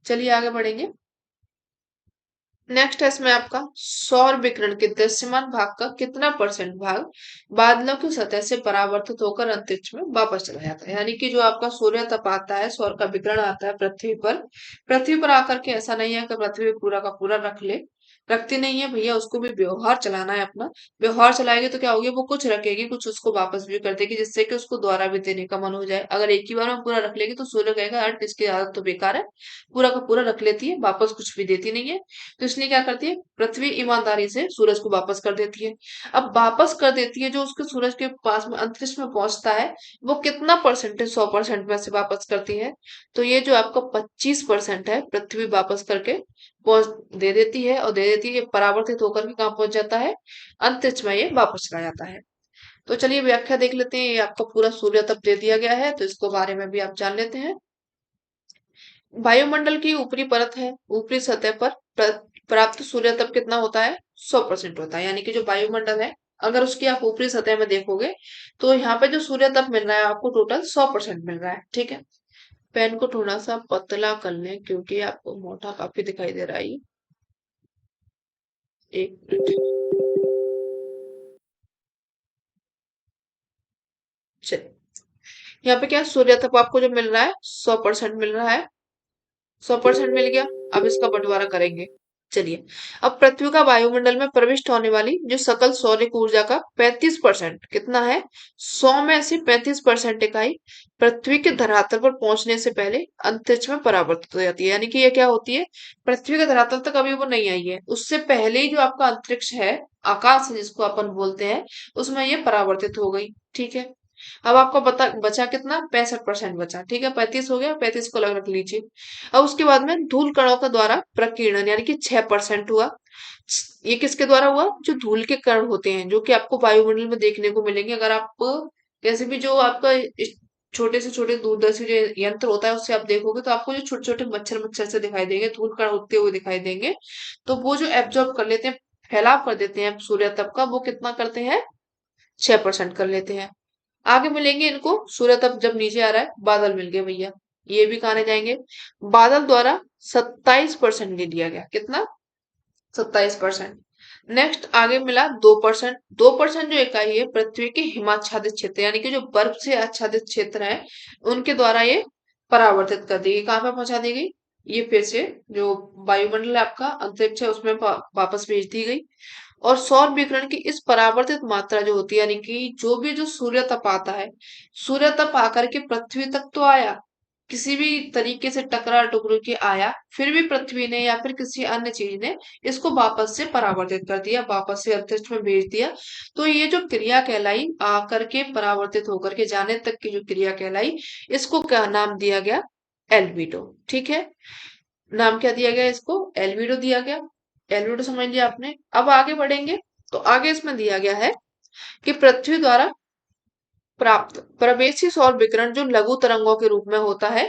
चलिए आगे बढ़ेंगे। नेक्स्ट है इसमें आपका, सौर विकिरण के दृश्यमान भाग का कितना परसेंट भाग बादलों की सतह से परावर्तित होकर अंतरिक्ष में वापस चला जाता है? यानी कि जो आपका सूर्य तप आता है, सौर का विकिरण आता है पृथ्वी पर आकर के ऐसा नहीं है कि पृथ्वी पूरा का पूरा रखती नहीं है भैया, उसको भी व्यवहार चलाना है अपना। व्यवहार चलाएगी तो क्या होगी? वो कुछ रखेगी, कुछ उसको वापस भी कर देगी जिससे कि उसको दोबारा भी देने का मन हो जाए। अगर एक ही बार में पूरा रख लेगी तो सूर्य कहेगा हट, इसकी आदत तो बेकार है, पूरा का पूरा रख लेती है, वापस कुछ भी देती नहीं है। तो इसलिए क्या करती है? पृथ्वी ईमानदारी से सूरज को वापस कर देती है। अब वापस कर देती है, जो उसके सूरज के पास में अंतरिक्ष में पहुंचता है वो कितना परसेंटेज 100% में से वापस करती है? तो ये जो आपका 25% है पृथ्वी वापस करके पहुंच दे देती है, और दे देती है ये परावर्तित होकर के कहाँ पहुंच जाता है? अंतरिक्ष में ये वापस चला जाता है। तो चलिए व्याख्या देख लेते हैं। ये आपका पूरा सूर्य तप दे दिया गया है तो इसको बारे में भी आप जान लेते हैं। वायुमंडल की ऊपरी परत है, ऊपरी सतह पर प्राप्त सूर्य तप कितना होता है? 100% होता है। यानी कि जो वायुमंडल है अगर उसकी आप ऊपरी सतह में देखोगे तो यहाँ पे जो सूर्य तप मिल रहा है आपको टोटल 100% मिल रहा है। ठीक है, पेन को थोड़ा सा पतला कर लें क्योंकि आपको मोटा काफी दिखाई दे रहा है ये। एक मिनट। चलिए, यहाँ पे क्या सूर्य तप आपको जो मिल रहा है 100% मिल रहा है। 100% मिल गया। अब इसका बंटवारा करेंगे। चलिए, अब पृथ्वी का वायुमंडल में प्रविष्ट होने वाली जो सकल सौरिक ऊर्जा का 35%, कितना है, 100 में से 35% इकाई पृथ्वी के धरातल पर पहुंचने से पहले अंतरिक्ष में परावर्तित हो जाती है। यानी कि ये क्या होती है, पृथ्वी के धरातल तक अभी वो नहीं आई है, उससे पहले ही जो आपका अंतरिक्ष है, आकाश है जिसको अपन बोलते हैं, उसमें ये परावर्तित हो गई। ठीक है। अब आपका बचा कितना, 65% बचा। ठीक है, 35 हो गया, 35 को अलग रख लीजिए। अब उसके बाद में धूल कणों के द्वारा प्रकीर्णन यानी कि 6% हुआ। ये किसके द्वारा हुआ, जो धूल के कण होते हैं जो कि आपको वायुमंडल में देखने को मिलेंगे। अगर आप कैसे भी जो आपका छोटे से छोटे दूरदर्शी जो यंत्र होता है उससे आप देखोगे तो आपको जो छोटे छोटे मच्छर मच्छर से दिखाई देंगे, धूल कण उड़ते हुए दिखाई देंगे। तो वो जो एब्जॉर्ब कर लेते हैं, फैलाव कर देते हैं सूर्य तप का, वो कितना करते हैं, 6% कर लेते हैं। आगे मिलेंगे इनको सूर्य तप जब नीचे आ रहा है, बादल मिल गए भैया, ये भी कहां जाएंगे, बादल द्वारा 27% ले लिया गया। कितना, 27%। नेक्स्ट आगे मिला 2%। 2% जो इकाई है पृथ्वी के हिमाच्छादित क्षेत्र यानी कि जो बर्फ से आच्छादित क्षेत्र है, उनके द्वारा ये परावर्तित कर दी गई। कहाँ पे पहुंचा दी गई, ये फिर से जो वायुमंडल है आपका, अंतरिक्ष है, उसमें वापस भेज दी गई। और सौर विकिरण की इस परावर्तित मात्रा जो होती है, यानी कि जो भी जो सूर्य तप आता है, सूर्य तप आकर के पृथ्वी तक तो आया, किसी भी तरीके से टकरा टुकरा के आया, फिर भी पृथ्वी ने या फिर किसी अन्य चीज ने इसको वापस से परावर्तित कर दिया, वापस से अंतरिक्ष में भेज दिया। तो ये जो क्रिया कहलाई, आकर के परावर्तित होकर के जाने तक की जो क्रिया कहलाई, इसको क्या नाम दिया गया, एल्बिडो। ठीक है, नाम क्या दिया गया इसको, एल्बिडो दिया गया। एल्बिडो समझ लिया आपने। अब आगे बढ़ेंगे तो आगे इसमें दिया गया है कि पृथ्वी द्वारा प्राप्त प्रवेशी सौर विकिरण जो लघु तरंगों के रूप में होता है,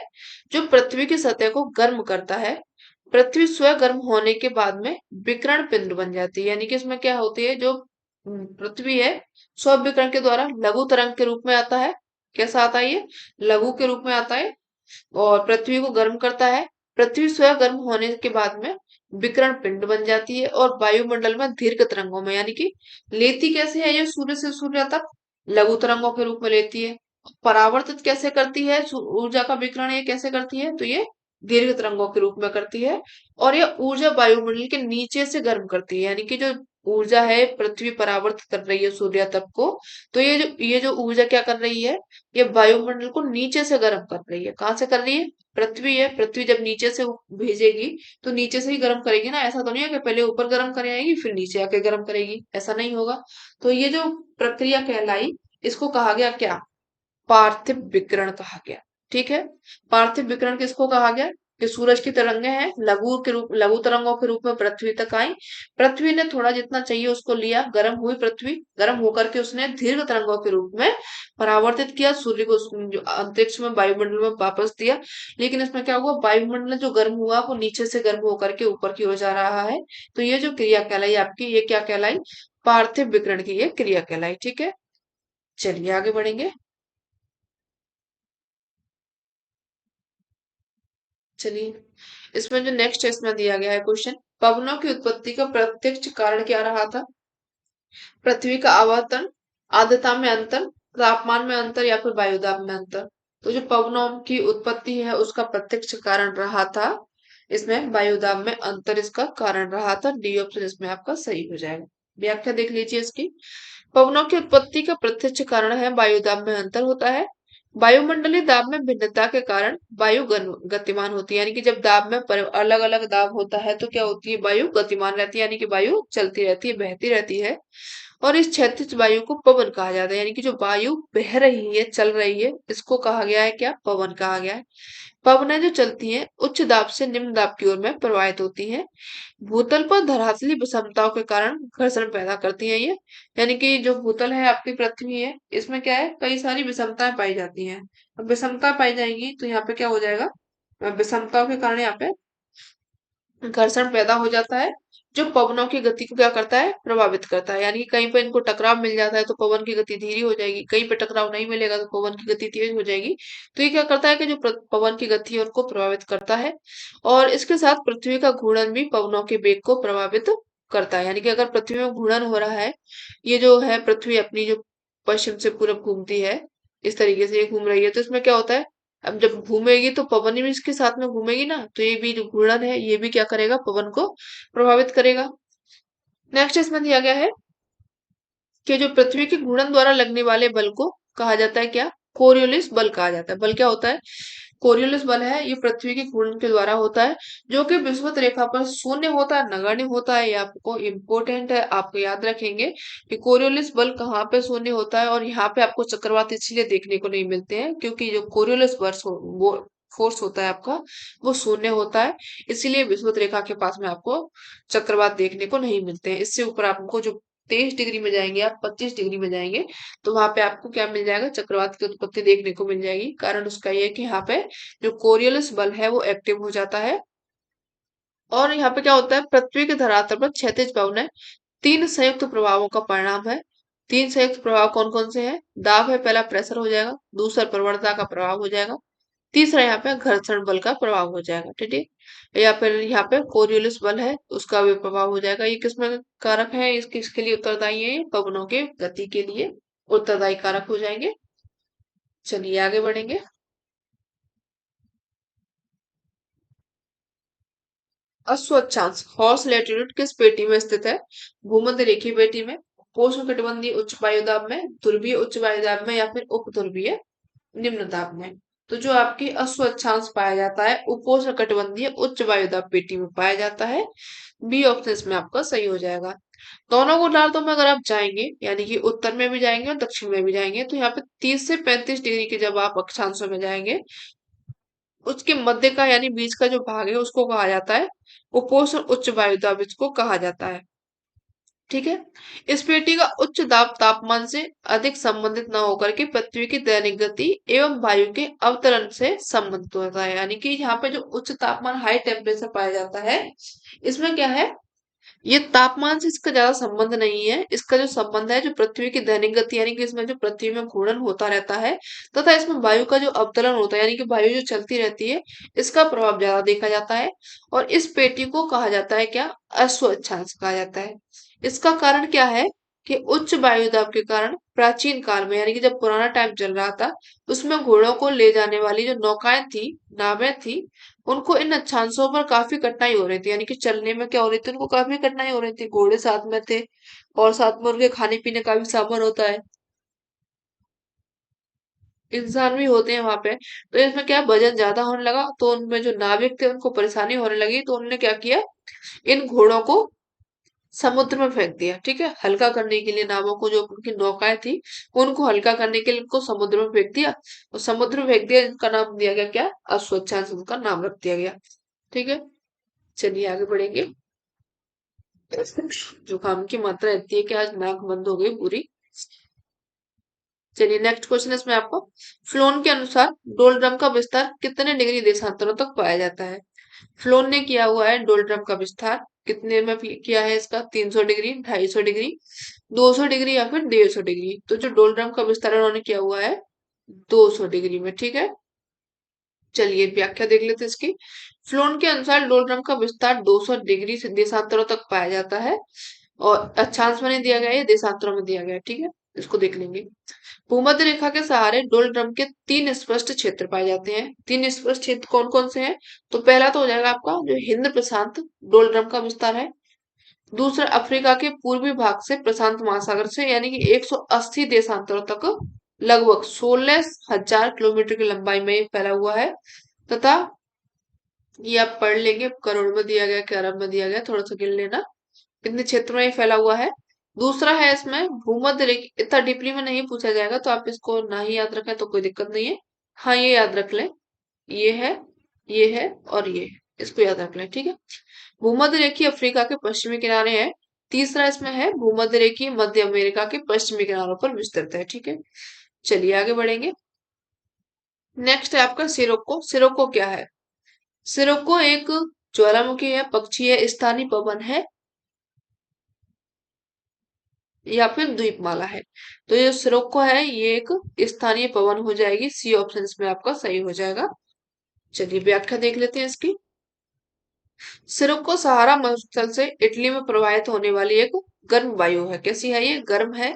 जो पृथ्वी की सतह को गर्म करता है। पृथ्वी स्वयं गर्म होने के बाद में विकिरण पिंड बन जाती है। यानी कि इसमें क्या होती है, जो पृथ्वी है, सौर विकिरण के द्वारा लघु तरंग के रूप में आता है। कैसा आता है ये, लघु के रूप में आता है, और पृथ्वी को गर्म करता है। पृथ्वी स्वयं गर्म होने के बाद में विकिरण पिंड बन जाती है और वायुमंडल में दीर्घ तरंगों में, यानी कि लेती कैसे है ये सूर्य से सूर्य तक, लघु तरंगों के रूप में लेती है। परावर्तित कैसे करती है ऊर्जा का विकिरण, ये कैसे करती है, तो ये दीर्घ तरंगों के रूप में करती है। और ये ऊर्जा वायुमंडल के नीचे से गर्म करती है। यानी कि जो ऊर्जा है पृथ्वी परावर्तित कर रही है सूर्य तप को, तो ये जो ऊर्जा क्या कर रही है, ये वायुमंडल को नीचे से गर्म कर रही है। कहाँ से कर रही है, पृथ्वी है, पृथ्वी जब नीचे से भेजेगी तो नीचे से ही गर्म करेगी ना, ऐसा तो नहीं है कि पहले ऊपर गर्म करे आएगी फिर नीचे आके गर्म करेगी, ऐसा नहीं होगा। तो ये जो प्रक्रिया कहलाई, इसको कहा गया क्या, पार्थिव विकिरण कहा गया। ठीक है, पार्थिव विकिरण किसको कहा गया, कि सूरज की तरंगे हैं, लघु तरंगों के रूप में पृथ्वी तक आई। पृथ्वी ने थोड़ा जितना चाहिए उसको लिया, गर्म हुई पृथ्वी, गर्म होकर के उसने दीर्घ तरंगों के रूप में परावर्तित किया सूर्य को, जो अंतरिक्ष में वायुमंडल में वापस दिया। लेकिन इसमें क्या हुआ, वायुमंडल जो गर्म हुआ वो नीचे से गर्म होकर के ऊपर की ओर जा रहा है। तो ये जो क्रिया कहलाई आपकी, ये क्या कहलाई, पार्थिव विकिरण की ये क्रिया कहलाई। ठीक है, चलिए आगे बढ़ेंगे। चलिए, इसमें जो नेक्स्ट है इसमें दिया गया है क्वेश्चन, पवनों की उत्पत्ति का प्रत्यक्ष कारण क्या रहा था, पृथ्वी का आवर्तन, आर्द्रता में अंतर, तापमान में अंतर या फिर वायुदाब में अंतर। तो जो पवनों की उत्पत्ति है उसका प्रत्यक्ष कारण रहा था, इसमें वायुदाब में अंतर इसका कारण रहा था। डी ऑप्शन इसमें आपका सही हो जाएगा। व्याख्या देख लीजिए इसकी, पवनों की उत्पत्ति का प्रत्यक्ष कारण है वायुदाब में अंतर होता है। वायुमंडलीय दाब में भिन्नता के कारण वायु गतिमान होती है। यानी कि जब दाब में अलग अलग दाब होता है तो क्या होती है, वायु गतिमान रहती है, यानी कि वायु चलती रहती है, बहती रहती है। और इस क्षैतिज वायु को पवन कहा जाता है। यानी कि जो वायु बह रही है, चल रही है, इसको कहा गया है क्या, पवन कहा गया है। पवनें जो चलती हैं उच्च दाब से निम्न दाब की ओर में प्रवाहित होती हैं। भूतल पर धरातली विषमताओं के कारण घर्षण पैदा करती है ये। यानी कि जो भूतल है आपकी पृथ्वी है, इसमें क्या है, कई सारी विषमताएं पाई जाती हैं। अब विषमता पाई जाएंगी तो यहाँ पे क्या हो जाएगा, विषमताओं के कारण यहाँ पे घर्षण पैदा हो जाता है, जो पवनों की गति को क्या करता है, प्रभावित करता है। यानी कि कहीं पे इनको टकराव मिल जाता है तो पवन की गति धीरे हो जाएगी, कहीं पे टकराव नहीं मिलेगा तो पवन की गति तेज हो जाएगी। तो ये क्या करता है कि जो पवन की गति है उनको प्रभावित करता है। और इसके साथ पृथ्वी का घूर्णन भी पवनों के वेग को प्रभावित करता है। यानी कि अगर पृथ्वी में घूर्णन हो रहा है, ये जो है पृथ्वी अपनी जो पश्चिम से पूरब घूमती है, इस तरीके से ये घूम रही है, तो इसमें क्या होता है, अब जब घूमेगी तो पवन भी इसके साथ में घूमेगी ना, तो ये भी जो घूर्णन है ये भी क्या करेगा, पवन को प्रभावित करेगा। नेक्स्ट इसमें दिया गया है कि जो पृथ्वी के घूर्णन द्वारा लगने वाले बल को कहा जाता है क्या, कोरियोलिस बल कहा जाता है। बल क्या होता है, कोरियोलिस बल है, ये पृथ्वी के घूर्णन के द्वारा होता है, जो कि विषुवत रेखा पर शून्य होता है, नगण्य होता है। ये आपको इम्पोर्टेंट है, आपको याद रखेंगे कि कोरियोलिस बल कहाँ पे शून्य होता है, और यहाँ पे आपको चक्रवात इसलिए देखने को नहीं मिलते हैं क्योंकि जो कोरियोलिस वर्ष वो फोर्स होता है आपका, वो शून्य होता है, इसीलिए विषुवत रेखा के पास में आपको चक्रवात देखने को नहीं मिलते हैं। इससे ऊपर आपको जो 23 डिग्री में जाएंगे, आप 25 डिग्री में जाएंगे, तो वहां पे आपको क्या मिल जाएगा, चक्रवात की उत्पत्ति देखने को मिल जाएगी। कारण उसका ये है कि यहाँ पे जो कोरियोलिस बल है वो एक्टिव हो जाता है। और यहाँ पे क्या होता है, पृथ्वी के धरातल पर क्षैतिज पवन है, तीन संयुक्त प्रभावों का परिणाम है। तीन संयुक्त प्रभाव कौन कौन से हैं, दाब है, पहला प्रेशर हो जाएगा, दूसरा प्रवणता का प्रभाव हो जाएगा, तीसरा यहाँ पे घर्षण बल का प्रभाव हो जाएगा। ठीक है, या फिर यहाँ पे कोरियोलिस बल है, उसका भी प्रभाव हो जाएगा। ये किसमें कारक है, इसके लिए उत्तरदायी है, ये पवनों के गति के लिए उत्तरदायी कारक हो जाएंगे। चलिए आगे बढ़ेंगे। अश्वत्थांश हॉर्स लैटिट्यूड किस पेटी में स्थित है, भूमध्य रेखीय पेटी में, उपोष्ण कटिबंधीय उच्च वायुदाब में, ध्रुवीय उच्च वायुदाब में, या फिर उप ध्रुवीय निम्न दाब में। तो जो आपकी अश्वत्थांश पाया जाता है, उपोष्ण कटिबंधीय उच्च वायुदाब पेटी में पाया जाता है। बी ऑप्शन इसमें आपका सही हो जाएगा। दोनों गोलार्धों में अगर आप जाएंगे, यानी कि उत्तर में भी जाएंगे और दक्षिण में भी जाएंगे, तो यहाँ पे 30 से 35 डिग्री के जब आप अक्षांशों में जाएंगे, उसके मध्य का यानी बीच का जो भाग है उसको कहा जाता है उपोष्ण उच्च वायुदाब, इसको कहा जाता है। ठीक है, इस पेटी का उच्च दाब तापमान से अधिक संबंधित न होकर के पृथ्वी की दैनिक गति एवं वायु के अवतरण से संबंधित होता है। यानी कि यहाँ पे जो उच्च तापमान हाई टेम्परेचर पाया जाता है, इसमें क्या है, ये तापमान से इसका ज्यादा संबंध नहीं है। इसका जो संबंध है, जो पृथ्वी की दैनिक गति, यानी कि इसमें जो पृथ्वी में घूर्णन होता रहता है, तथा इसमें वायु का जो अवतरण होता है, यानी कि वायु जो चलती रहती है, इसका प्रभाव ज्यादा देखा जाता है। और इस पेटी को कहा जाता है क्या, अश्व अक्षांश कहा जाता है। इसका कारण क्या है कि उच्च वायु दाब के कारण प्राचीन काल में, यानी कि जब पुराना टाइम चल रहा था, उसमें घोड़ों को ले जाने वाली जो नौकाएं थी, नावें थी, उनको इन अक्षांशों पर काफी कठिनाई हो रही थी। यानी कि चलने में क्या हो रही थी, उनको काफी कठिनाई हो रही थी, घोड़े साथ में थे, और साथ में उनके खाने पीने का भी सामान होता है, इंसान भी होते हैं वहां पे। तो इसमें क्या वजन ज्यादा होने लगा, तो उनमें जो नाविक थे उनको परेशानी होने लगी, तो उन्होंने क्या किया, इन घोड़ों को समुद्र में फेंक दिया। ठीक है, हल्का करने के लिए नावों को, जो उनकी नौकाएं थी, उनको हल्का करने के लिए इनको समुद्र में फेंक दिया, और समुद्र में फेंक दिया, इनका नाम दिया गया क्या, अश्वत्थांश, उनका नाम रख दिया गया। ठीक है, चलिए आगे बढ़ेंगे। जुकाम की मात्रा इतनी है कि आज नाक बंद हो गई पूरी। चलिए नेक्स्ट क्वेश्चन इसमें आपको, फ्लोन के अनुसार डोलड्रम का विस्तार कितने डिग्री देशांतरों तक पाया जाता है। फ्लोन ने किया हुआ है डोलड्रम का विस्तार, कितने में किया है इसका, 300 डिग्री, 250 डिग्री, 200 डिग्री, या फिर 150 डिग्री। तो जो डोलड्रम का विस्तार उन्होंने किया हुआ है 200 डिग्री में। ठीक है, चलिए व्याख्या देख लेते हैं इसकी। फ्लोन के अनुसार डोलड्रम का विस्तार 200 डिग्री से देशांतरों तक पाया जाता है, और अक्षांश में नहीं दिया गया है, देशांतरों में दिया गया है। ठीक है, इसको देख लेंगे। भूमध्य रेखा के सहारे डोलड्रम के तीन स्पष्ट क्षेत्र पाए जाते हैं। तीन स्पष्ट क्षेत्र कौन कौन से हैं, तो पहला तो हो जाएगा आपका जो हिंद प्रशांत डोलड्रम का विस्तार है। दूसरा अफ्रीका के पूर्वी भाग से प्रशांत महासागर से, यानी कि 180 देशांतरों तक, लगभग 16,000 किलोमीटर की लंबाई में ये फैला हुआ है। तथा ये आप पढ़ लेंगे, करोड़ में दिया गया, क्या अरब में दिया गया, थोड़ा सा गिन लेना कितने क्षेत्रों में ये फैला हुआ है। दूसरा है इसमें भूमध्य रेखा, इतना डीपली में नहीं पूछा जाएगा, तो आप इसको ना ही याद रखें तो कोई दिक्कत नहीं है। हाँ ये याद रख लें, ये है, ये है, और ये है, इसको याद रख लें। ठीक है, भूमध्य रेखी अफ्रीका के पश्चिमी किनारे है। तीसरा इसमें है भूमध्य रेखी मध्य अमेरिका के पश्चिमी किनारों पर विस्तृत है। ठीक है, चलिए आगे बढ़ेंगे। नेक्स्ट है आपका सिरोको। सिरोको क्या है, सिरोको एक ज्वालामुखी है, पक्षी है, स्थानीय पवन है, या फिर द्वीपमाला है। तो ये सिरोको है, ये एक स्थानीय पवन हो जाएगी। सी ऑप्शन इसमें आपका सही हो जाएगा। चलिए व्याख्या देख लेते हैं इसकी। सिरोको सहारा मरुस्थल से इटली में प्रवाहित होने वाली एक गर्म वायु है। कैसी है ये? गर्म है,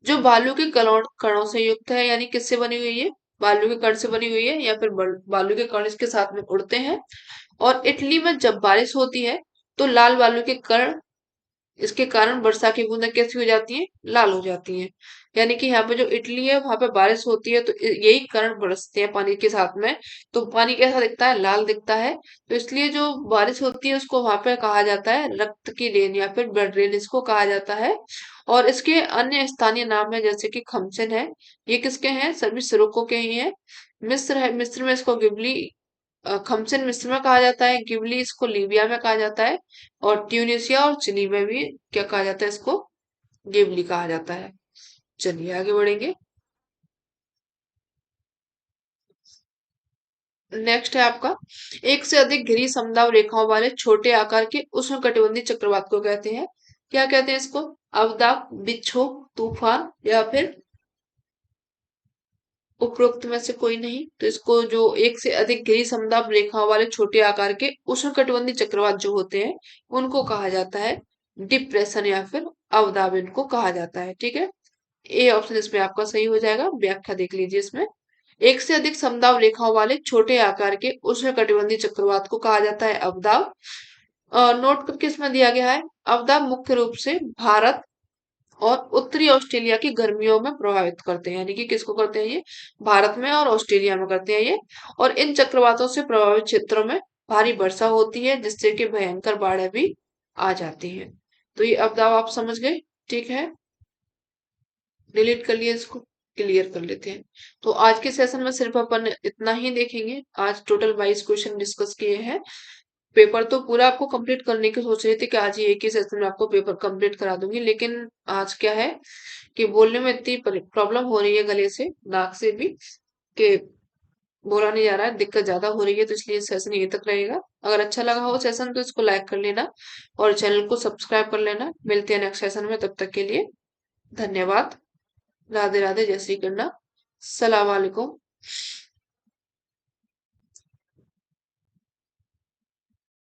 जो बालू के कणों से युक्त है। यानी किससे बनी हुई है? बालू के कण से बनी हुई है, या फिर बालू के कण इसके साथ में उड़ते हैं। और इटली में जब बारिश होती है तो लाल बालू के कण, इसके कारण वर्षा की बूंदें कैसी हो जाती हैं? लाल हो जाती हैं। यानी कि यहाँ पे जो इटली है वहां पे बारिश होती है तो यही कण बरसते हैं पानी के साथ में। तो पानी कैसा दिखता है? लाल दिखता है। तो इसलिए जो बारिश होती है उसको वहां पे कहा जाता है रक्त की रेन या फिर ब्लड रेन, इसको कहा जाता है। और इसके अन्य स्थानीय नाम है जैसे कि खमसेन है। ये किसके हैं? सभी सिरोको के ही हैं। मिस्र है, मिस्र में इसको गिबली, खमसेन मिस्र में कहा जाता है, गिबली इसको लीबिया में कहा जाता है। और ट्यूनिसिया और चिली में भी क्या कहा जाता है? इसको गिबली कहा जाता है। चलिए आगे बढ़ेंगे। नेक्स्ट है आपका, एक से अधिक घिरी समदाब रेखाओं वाले छोटे आकार के उष्णकटिबंधीय चक्रवात को कहते हैं। क्या कहते हैं इसको? अवदाब, विक्षोभ, तूफान, या फिर उपरोक्त में से कोई नहीं। तो इसको जो एक से अधिक घिरी समदाब रेखाओं वाले छोटे आकार के उष्णकटिबंधीय चक्रवात जो होते हैं उनको कहा जाता है डिप्रेशन या फिर अवदाब, इनको कहा जाता है। ठीक है, ए ऑप्शन इसमें आपका सही हो जाएगा। व्याख्या देख लीजिए इसमें। एक से अधिक समदाब रेखाओं वाले छोटे आकार के उष्णकटिबंधीय चक्रवात को कहा जाता है अवदाब। नोट करके इसमें दिया गया है, अवदाब मुख्य रूप से भारत और उत्तरी ऑस्ट्रेलिया की गर्मियों में प्रभावित करते हैं। यानी कि किसको करते हैं ये? भारत में और ऑस्ट्रेलिया में करते हैं ये। और इन चक्रवातों से प्रभावित क्षेत्रों में भारी वर्षा होती है जिससे कि भयंकर बाढ़ भी आ जाती है। तो ये अवदाब आप समझ गए। ठीक है, डिलीट कर लिए इसको, क्लियर कर लेते हैं। तो आज के सेशन में सिर्फ अपन इतना ही देखेंगे। आज टोटल 22 क्वेश्चन डिस्कस किए हैं। पेपर तो पूरा आपको कंप्लीट करने की सोच रही थी कि आज ही एक ही सेशन में आपको पेपर कंप्लीट करा दूंगी, लेकिन आज क्या है कि बोलने में इतनी प्रॉब्लम हो रही है गले से, नाक से भी, कि बोला नहीं जा रहा है, दिक्कत ज्यादा हो रही है। तो इसलिए सेशन यहीं तक रहेगा। अगर अच्छा लगा हो सेशन तो इसको लाइक कर लेना और चैनल को सब्सक्राइब कर लेना। मिलते हैं नेक्स्ट सेशन में, तब तक के लिए धन्यवाद। राधे राधे, जय श्री कृष्णा, सलाम वालेकुम।